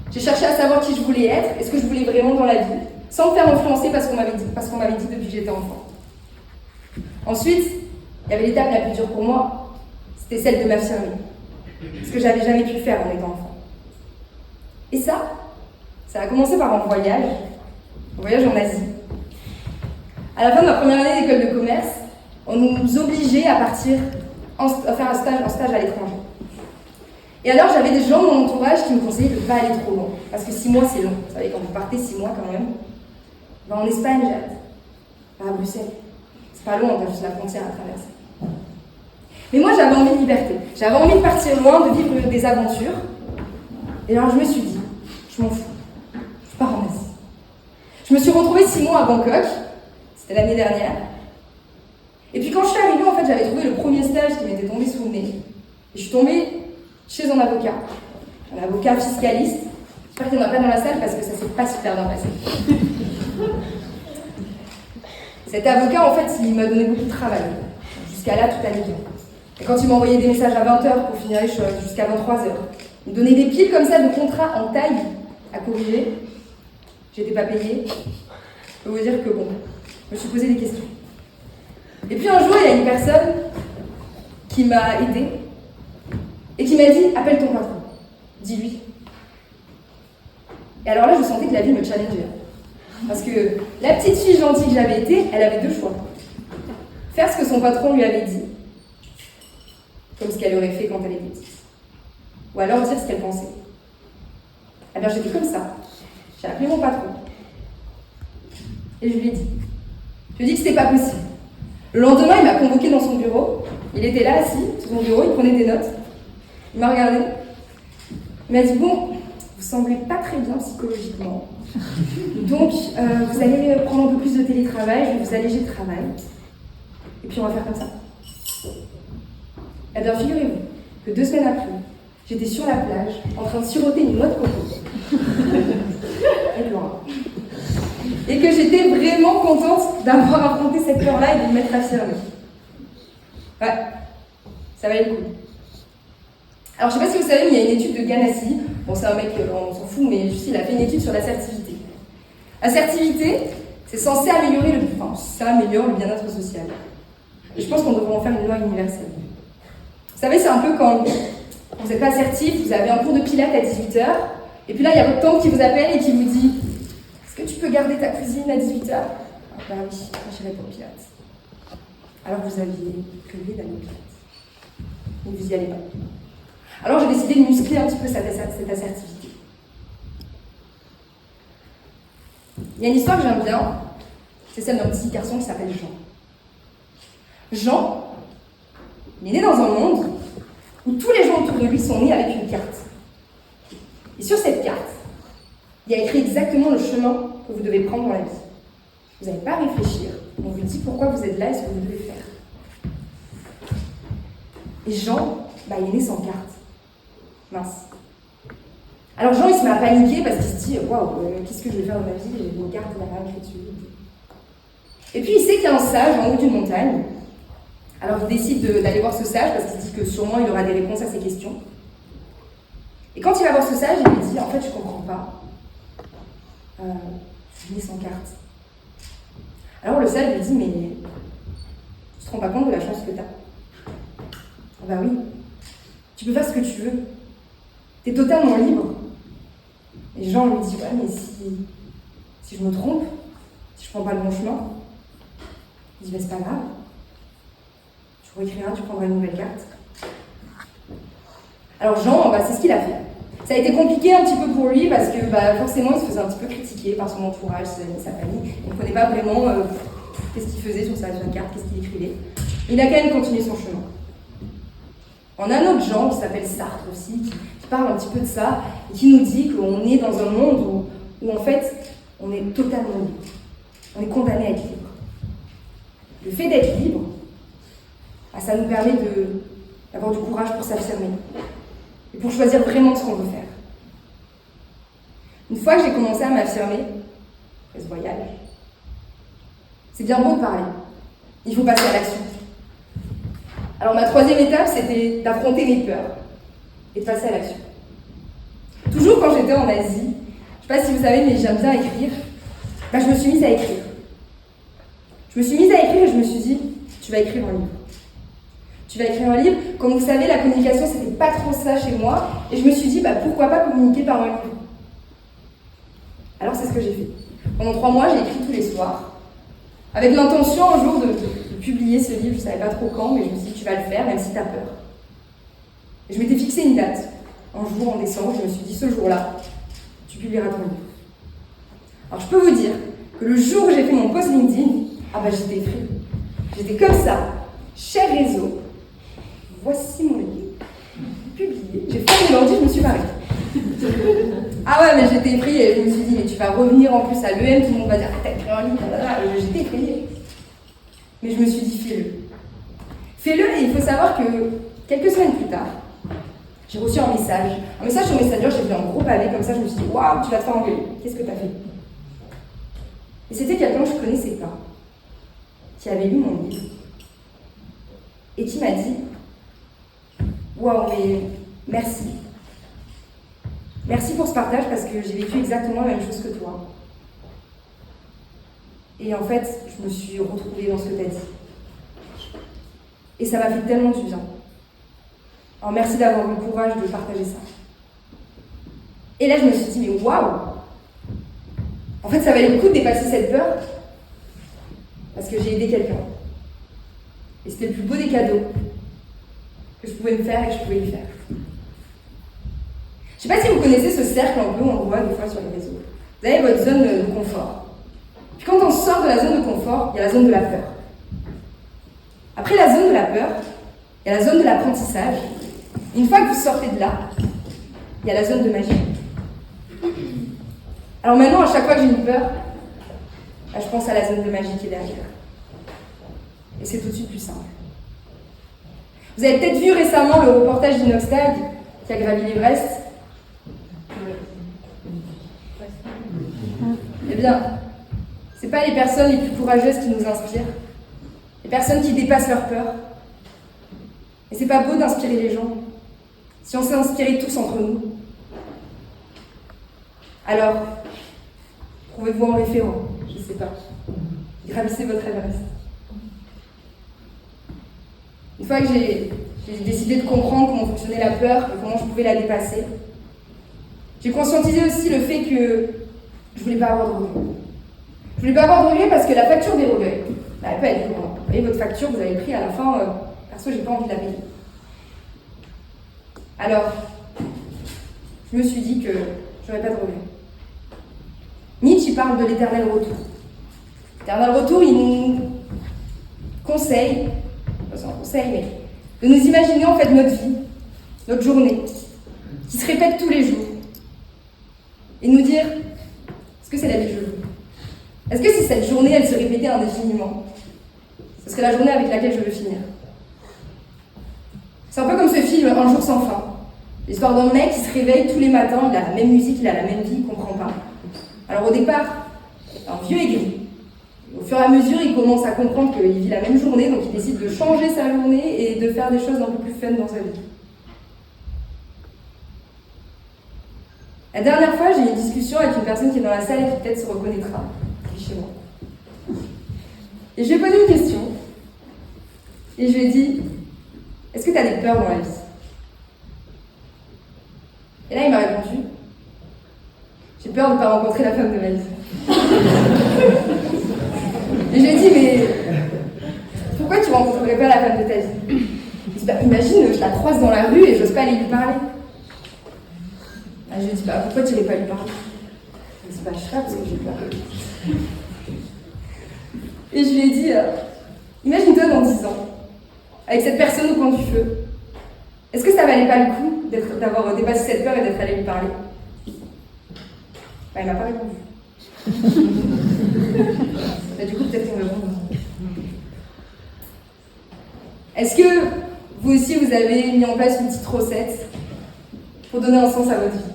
J'ai cherché à savoir qui je voulais être et ce que je voulais vraiment dans la vie, sans me faire influencer parce qu'on m'avait dit depuis que j'étais enfant. Ensuite, il y avait l'étape la plus dure pour moi, c'était celle de m'affirmer. Ce que j'avais jamais pu faire en étant enfant. Et ça a commencé par un voyage en Asie. À la fin de ma première année d'école de commerce, on nous obligeait à partir à faire un stage à l'étranger. Et alors j'avais des gens dans mon entourage qui me conseillaient de ne pas aller trop loin, parce que 6 mois c'est long. Vous savez, quand vous partez 6 mois quand même, en Espagne, j'ai hâte. Pas à Bruxelles. C'est pas loin, on a juste la frontière à traverser. Mais moi j'avais envie de liberté. J'avais envie de partir loin, de vivre des aventures. Et alors je me suis dit, je m'en fous. Je pars en Asie. Je me suis retrouvée 6 mois à Bangkok. C'était l'année dernière. Et puis quand je suis arrivée, en fait, j'avais trouvé le premier stage qui m'était tombé sous le nez. Et je suis tombée chez un avocat fiscaliste. J'espère qu'il n'y en a pas dans la salle parce que ça s'est pas super bien passé. Cet avocat, en fait, il m'a donné beaucoup de travail. Jusqu'à là, tout allait bien. Et quand il m'envoyait des messages à 20h pour finir les choses, jusqu'à 23h, il me donnait des piles comme ça de contrats en taille à corriger. J'étais pas payée. Je peux vous dire que bon, je me suis posé des questions. Et puis un jour, il y a une personne qui m'a aidée et qui m'a dit « Appelle ton patron, dis-lui ». Et alors là, je sentais que la vie me challengeait. Parce que la petite fille gentille que j'avais été, elle avait 2 choix. Faire ce que son patron lui avait dit, comme ce qu'elle aurait fait quand elle était petite. Ou alors dire ce qu'elle pensait. Eh bien, j'étais comme ça. J'ai appelé mon patron. Et je lui ai dit. Je lui ai dit que c'était pas possible. Le lendemain, il m'a convoqué dans son bureau. Il était là, assis, sur son bureau, il prenait des notes. Il m'a regardé. Il m'a dit, bon, vous semblez pas très bien psychologiquement. Donc, vous allez prendre un peu plus de télétravail, je vais vous alléger le travail. Et puis, on va faire comme ça. Eh bien, figurez-vous que 2 semaines après, j'étais sur la plage, en train de siroter une noix de coco. Et que j'étais vraiment contente d'avoir affronté cette peur-là et de me mettre affirmée. Ouais, ça valait le coup. Alors, je ne sais pas si vous savez, mais il y a une étude de Ganassi. Bon, c'est un mec, on s'en fout, mais juste, il a fait une étude sur l'assertivité. L'assertivité, c'est censé améliorer ça améliore le bien-être social. Et je pense qu'on devrait en faire une loi universelle. Vous savez, c'est un peu quand vous n'êtes pas assertif, vous avez un cours de pilates à 18h, et puis là, il y a votre tante qui vous appelle et qui vous dit « Est-ce que tu peux garder ta cuisine à 18h ?» Ah bah oui, j'irai pour le pilates. Alors vous aviez prévu d'aller au pilates. Mais vous n'y allez pas. Alors j'ai décidé de muscler un petit peu cette assertivité. Il y a une histoire que j'aime bien, c'est celle d'un petit garçon qui s'appelle Jean. Jean, il est né dans un monde où tous les gens autour de lui sont nés avec une carte. Et sur cette carte, il y a écrit exactement le chemin que vous devez prendre dans la vie. Vous n'avez pas à réfléchir, on vous dit pourquoi vous êtes là et ce que vous devez faire. Et Jean, il est né sans carte. Mince. Alors Jean, il se met à paniquer parce qu'il se dit « Waouh, qu'est-ce que je vais faire dans ma vie? J'ai une carte, il n'y a rien écrit dessus. » Et puis il sait qu'il y a un sage en haut d'une montagne. Alors il décide d'aller voir ce sage parce qu'il se dit que sûrement il aura des réponses à ses questions. Et quand il va voir ce sage, il lui dit « En fait, je ne comprends pas. Je suis né sans carte. » Alors le sage lui dit « Mais tu te rends pas compte de la chance que tu as? Ah bah oui, tu peux faire ce que tu veux. Tu es totalement libre. » Et Jean lui dit « Ouais, mais si je me trompe, si je prends pas le bon chemin, il dit « Mais c'est pas grave. Tu réécriras, tu prendras une nouvelle carte. » Alors Jean, c'est ce qu'il a fait. Ça a été compliqué un petit peu pour lui parce que forcément il se faisait un petit peu critiquer par son entourage, ses amis, sa famille. Il ne comprenait pas vraiment qu'est-ce qu'il faisait sur sa carte, qu'est-ce qu'il écrivait. Il a quand même continué son chemin. On a un autre Jean qui s'appelle Sartre aussi, qui parle un petit peu de ça et qui nous dit qu'on est dans un monde où en fait on est totalement libre. On est condamné à être libre. Le fait d'être libre, ça nous permet d'avoir du courage pour s'affirmer et pour choisir vraiment ce qu'on veut faire. Une fois que j'ai commencé à m'affirmer, ce voyage, c'est bien beau de parler, il faut passer à l'action. Alors ma troisième étape, c'était d'affronter mes peurs et de passer à l'action. Toujours quand j'étais en Asie, je ne sais pas si vous savez, mais j'aime bien écrire, je me suis mise à écrire. Je me suis mise à écrire et je me suis dit, tu vas écrire un livre. Tu vas écrire un livre. Comme vous savez, la communication, c'était pas trop ça chez moi. Et je me suis dit, pourquoi pas communiquer par un livre? Alors c'est ce que j'ai fait. Pendant 3 mois, j'ai écrit tous les soirs. Avec l'intention un jour de publier ce livre, je savais pas trop quand, mais je me suis dit, tu vas le faire, même si tu as peur. Et je m'étais fixé une date. Un jour, en décembre, je me suis dit, ce jour-là, tu publieras ton livre. Alors je peux vous dire que le jour où j'ai fait mon post LinkedIn, j'étais effrayée. J'étais comme ça, cher réseau. Voici mon livre, publié. J'ai fermé l'ordi, je me suis barrée. Mais j'étais effrayée. Je me suis dit, mais tu vas revenir en plus à l'EM, tout le monde va dire, t'as écrit un livre, j'étais effrayée. Mais je me suis dit, fais-le. Fais-le, et il faut savoir que quelques semaines plus tard, j'ai reçu un message. Un message sur Messenger, j'ai vu un gros pavé comme ça, je me suis dit, waouh, tu vas te faire engueuler. Qu'est-ce que t'as fait? Et c'était quelqu'un que je connaissais pas, qui avait lu mon livre, et qui m'a dit, waouh, mais merci. Merci pour ce partage parce que j'ai vécu exactement la même chose que toi. Et en fait, je me suis retrouvée dans ce que tu as dit. Et ça m'a fait tellement du bien. Alors merci d'avoir eu le courage de partager ça. Et là, je me suis dit, mais waouh! En fait, ça valait le coup de dépasser cette peur parce que j'ai aidé quelqu'un. Et c'était le plus beau des cadeaux que je pouvais me faire et que je pouvais lui faire. Je ne sais pas si vous connaissez ce cercle un peu, on le voit des fois sur les réseaux. Vous avez votre zone de confort. Puis quand on sort de la zone de confort, il y a la zone de la peur. Après la zone de la peur, il y a la zone de l'apprentissage. Une fois que vous sortez de là, il y a la zone de magie. Alors maintenant, à chaque fois que j'ai une peur, je pense à la zone de magie qui est derrière. Et c'est tout de suite plus simple. Vous avez peut-être vu récemment le reportage d'Inoxtag qui a gravi l'Everest. Eh bien, c'est pas les personnes les plus courageuses qui nous inspirent, les personnes qui dépassent leur peur. Et c'est pas beau d'inspirer les gens, si on s'est inspirés tous entre nous. Alors, trouvez-vous en référent, je sais pas. Gravissez votre Everest. Une fois que j'ai décidé de comprendre comment fonctionnait la peur et comment je pouvais la dépasser, j'ai conscientisé aussi le fait que je voulais pas avoir de regrets. Je voulais pas avoir de regrets parce que la facture des regrets, elle peut être lourde. Vous voyez, votre facture, vous avez le prix à la fin, perso, j'ai pas envie de la payer. Alors, je me suis dit que j'aurais pas de regrets. Nietzsche parle de l'éternel retour. L'éternel retour, il nous conseille, pas un conseil, mais de nous imaginer en fait notre vie, notre journée, qui se répète tous les jours, et nous dire, est-ce que c'est la vie que je veux? Est-ce que si cette journée, elle se répétait indéfiniment, ce serait la journée avec laquelle je veux finir? C'est un peu comme ce film Un jour sans fin. L'histoire d'un mec qui se réveille tous les matins, il a la même musique, il a la même vie, il ne comprend pas. Alors au départ, un vieux aigri. Au fur et à mesure, il commence à comprendre qu'il vit la même journée, donc il décide de changer sa journée et de faire des choses un peu plus fun dans sa vie. La dernière fois, j'ai eu une discussion avec une personne qui est dans la salle et qui peut-être se reconnaîtra, qui est chez moi. Et je lui ai posé une question, et je lui ai dit, est-ce que tu as des peurs dans la vie? Et là, il m'a répondu, j'ai peur de ne pas rencontrer la femme de ma vie. Et je lui ai dit, mais pourquoi tu ne rencontrerais pas la femme de ta vie? Il dit, bah, imagine, je la croise dans la rue et j'ose pas aller lui parler. Je lui ai dit, bah, pourquoi tu n'irais pas lui parler? Il dit, bah, je sais pas, parce que j'ai peur. Et je lui ai dit, imagine-toi dans 10 ans, avec cette personne au coin du feu. Est-ce que ça valait pas le coup d'avoir dépassé cette peur et d'être allé lui parler? Bah, il m'a pas répondu. Bah, du coup, peut-être qu'il me répond. Est-ce que vous aussi, vous avez mis en place une petite recette pour donner un sens à votre vie?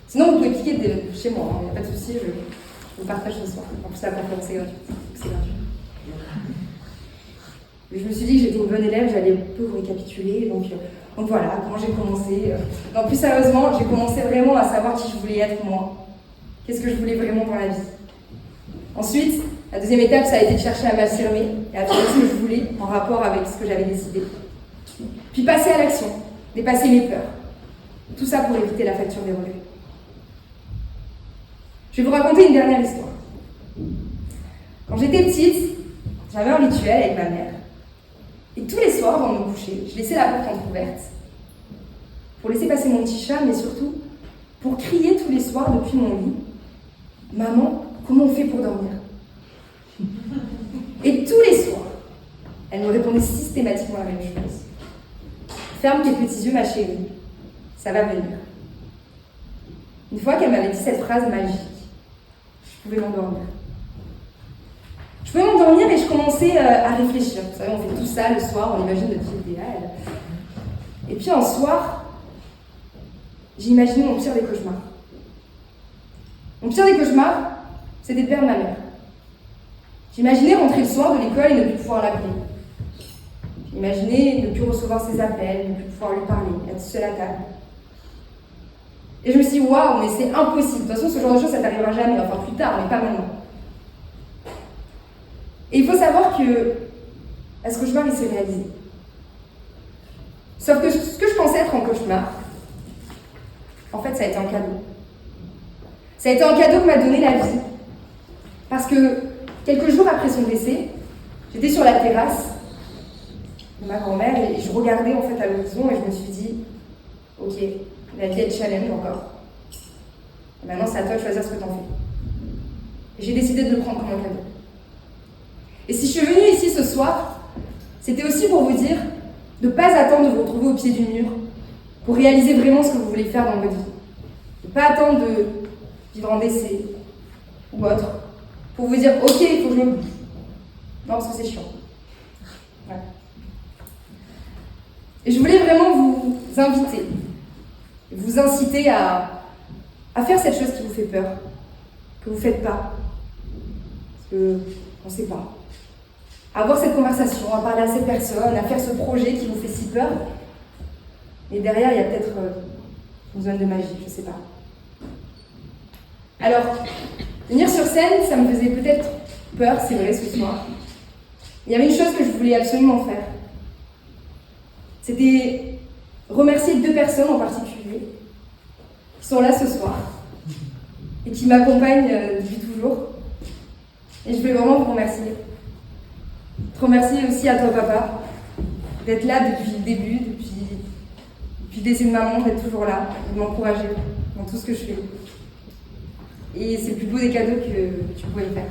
Sinon, vous pouvez cliquer chez moi, il n'y a pas de souci, je vous partage ce soir. En plus, la conférence est gratuite. C'est gratuit. Mais je me suis dit que j'étais une bonne élève, j'allais un peu vous récapituler. Donc voilà, comment j'ai commencé. Non, plus sérieusement, j'ai commencé vraiment à savoir qui je voulais être moi. Qu'est-ce que je voulais vraiment dans la vie. Ensuite, la deuxième étape, ça a été de chercher à m'affirmer et à trouver ce que je voulais en rapport avec ce que j'avais décidé. Puis passer à l'action, dépasser mes peurs. Tout ça pour éviter la facture des regrets. Je vais vous raconter une dernière histoire. Quand j'étais petite, j'avais un rituel avec ma mère. Et tous les soirs, avant de me coucher, je laissais la porte entrouverte pour laisser passer mon petit chat, mais surtout pour crier tous les soirs depuis mon lit, « Maman, comment on fait pour dormir ?» Et tous les soirs, elle me répondait systématiquement la même chose. « Ferme tes petits yeux, ma chérie, ça va venir. » Une fois qu'elle m'avait dit cette phrase magique, je pouvais m'endormir. Je pouvais m'endormir et je commençais à réfléchir. Vous savez, on fait tout ça le soir, on imagine notre vie idéale. Et puis un soir, j'ai imaginé mon pire des cauchemars. Mon pire des cauchemars, c'était de perdre ma mère. J'imaginais rentrer le soir de l'école et ne plus pouvoir l'appeler. J'imaginais ne plus recevoir ses appels, ne plus pouvoir lui parler, être seule à table. Et je me suis dit, waouh, mais c'est impossible. De toute façon, ce genre de choses, ça t'arrivera jamais. Enfin, plus tard, mais pas maintenant. Et il faut savoir que ce cauchemar, il s'est réalisé. Sauf que ce que je pensais être un cauchemar, en fait, ça a été un cadeau. Ça a été un cadeau que m'a donné la vie. Parce que quelques jours après son décès, j'étais sur la terrasse de ma grand-mère et je regardais en fait à l'horizon et je me suis dit, ok, la vie elle challenge encore. Et maintenant, c'est à toi de choisir ce que t'en fais. Et j'ai décidé de le prendre comme un cadeau. Et si je suis venue ici ce soir, c'était aussi pour vous dire de ne pas attendre de vous retrouver au pied du mur pour réaliser vraiment ce que vous voulez faire dans votre vie. De ne pas attendre de vivre en décès ou autre pour vous dire ok, il faut que je me bouge. Non, parce que c'est chiant. Ouais. Et je voulais vraiment vous inviter vous inciter à faire cette chose qui vous fait peur, que vous ne faites pas, parce qu'on ne sait pas. À avoir cette conversation, à parler à ces personnes, à faire ce projet qui vous fait si peur. Mais derrière, il y a peut-être une zone de magie, je ne sais pas. Alors, venir sur scène, ça me faisait peut-être peur, c'est vrai, ce soir. Il y avait une chose que je voulais absolument faire. C'était remercier 2 personnes en particulier qui sont là ce soir et qui m'accompagnent depuis toujours. Et je voulais vraiment vous remercier. Te remercier aussi à toi, papa, d'être là depuis le début, depuis le décès de maman, d'être toujours là, de m'encourager dans tout ce que je fais. Et c'est le plus beau des cadeaux que tu pouvais me faire.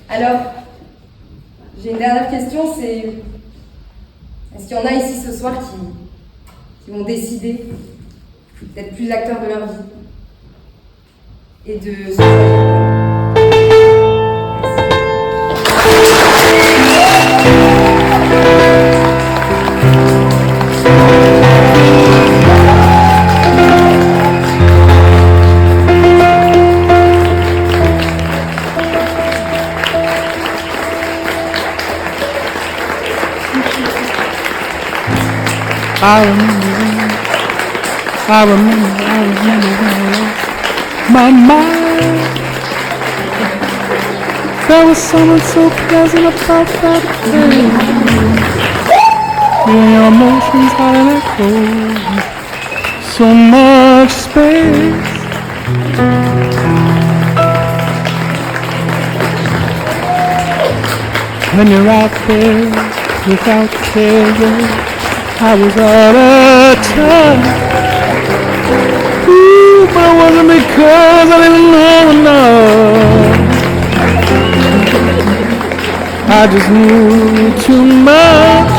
Alors, j'ai une dernière question, c'est est-ce qu'il y en a ici ce soir qui vont décider d'être plus acteurs de leur vie et de se choisir? I remember when I lost my mind. There was something so pleasant about that place. Feeling your emotions had an echo, so much space. When you're out there without care, I was out of touch. Ooh, but it wasn't because I didn't know enough. I just knew too much.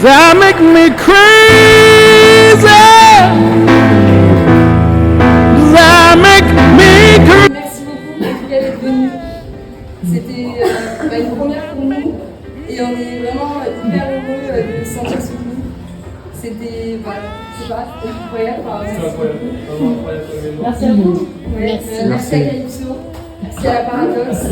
That make me crazy. That make me crazy. Merci beaucoup en tout cas d'être venu. C'était une première pour nous. Et on est vraiment hyper heureux de se sentir soutenus. C'était, je sais pas, c'était incroyable. C'est incroyable, vraiment incroyable. Merci à vous. Ouais, merci à Calypso, merci à la Paradoxe.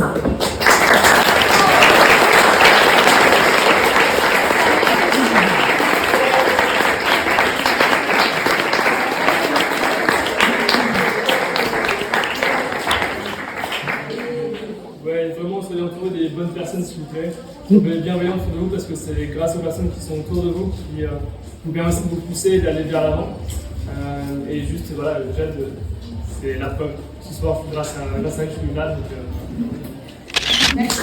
Ouais, vraiment, soyez entourés des bonnes personnes, s'il vous plaît. Soyez bienveillants autour de vous parce que c'est grâce aux personnes qui sont autour de vous qui vous permettent de vous pousser et d'aller vers l'avant. Et juste, voilà, Jade, c'est la preuve. Ce soir, grâce à elle, je suis là. Donc, Merci.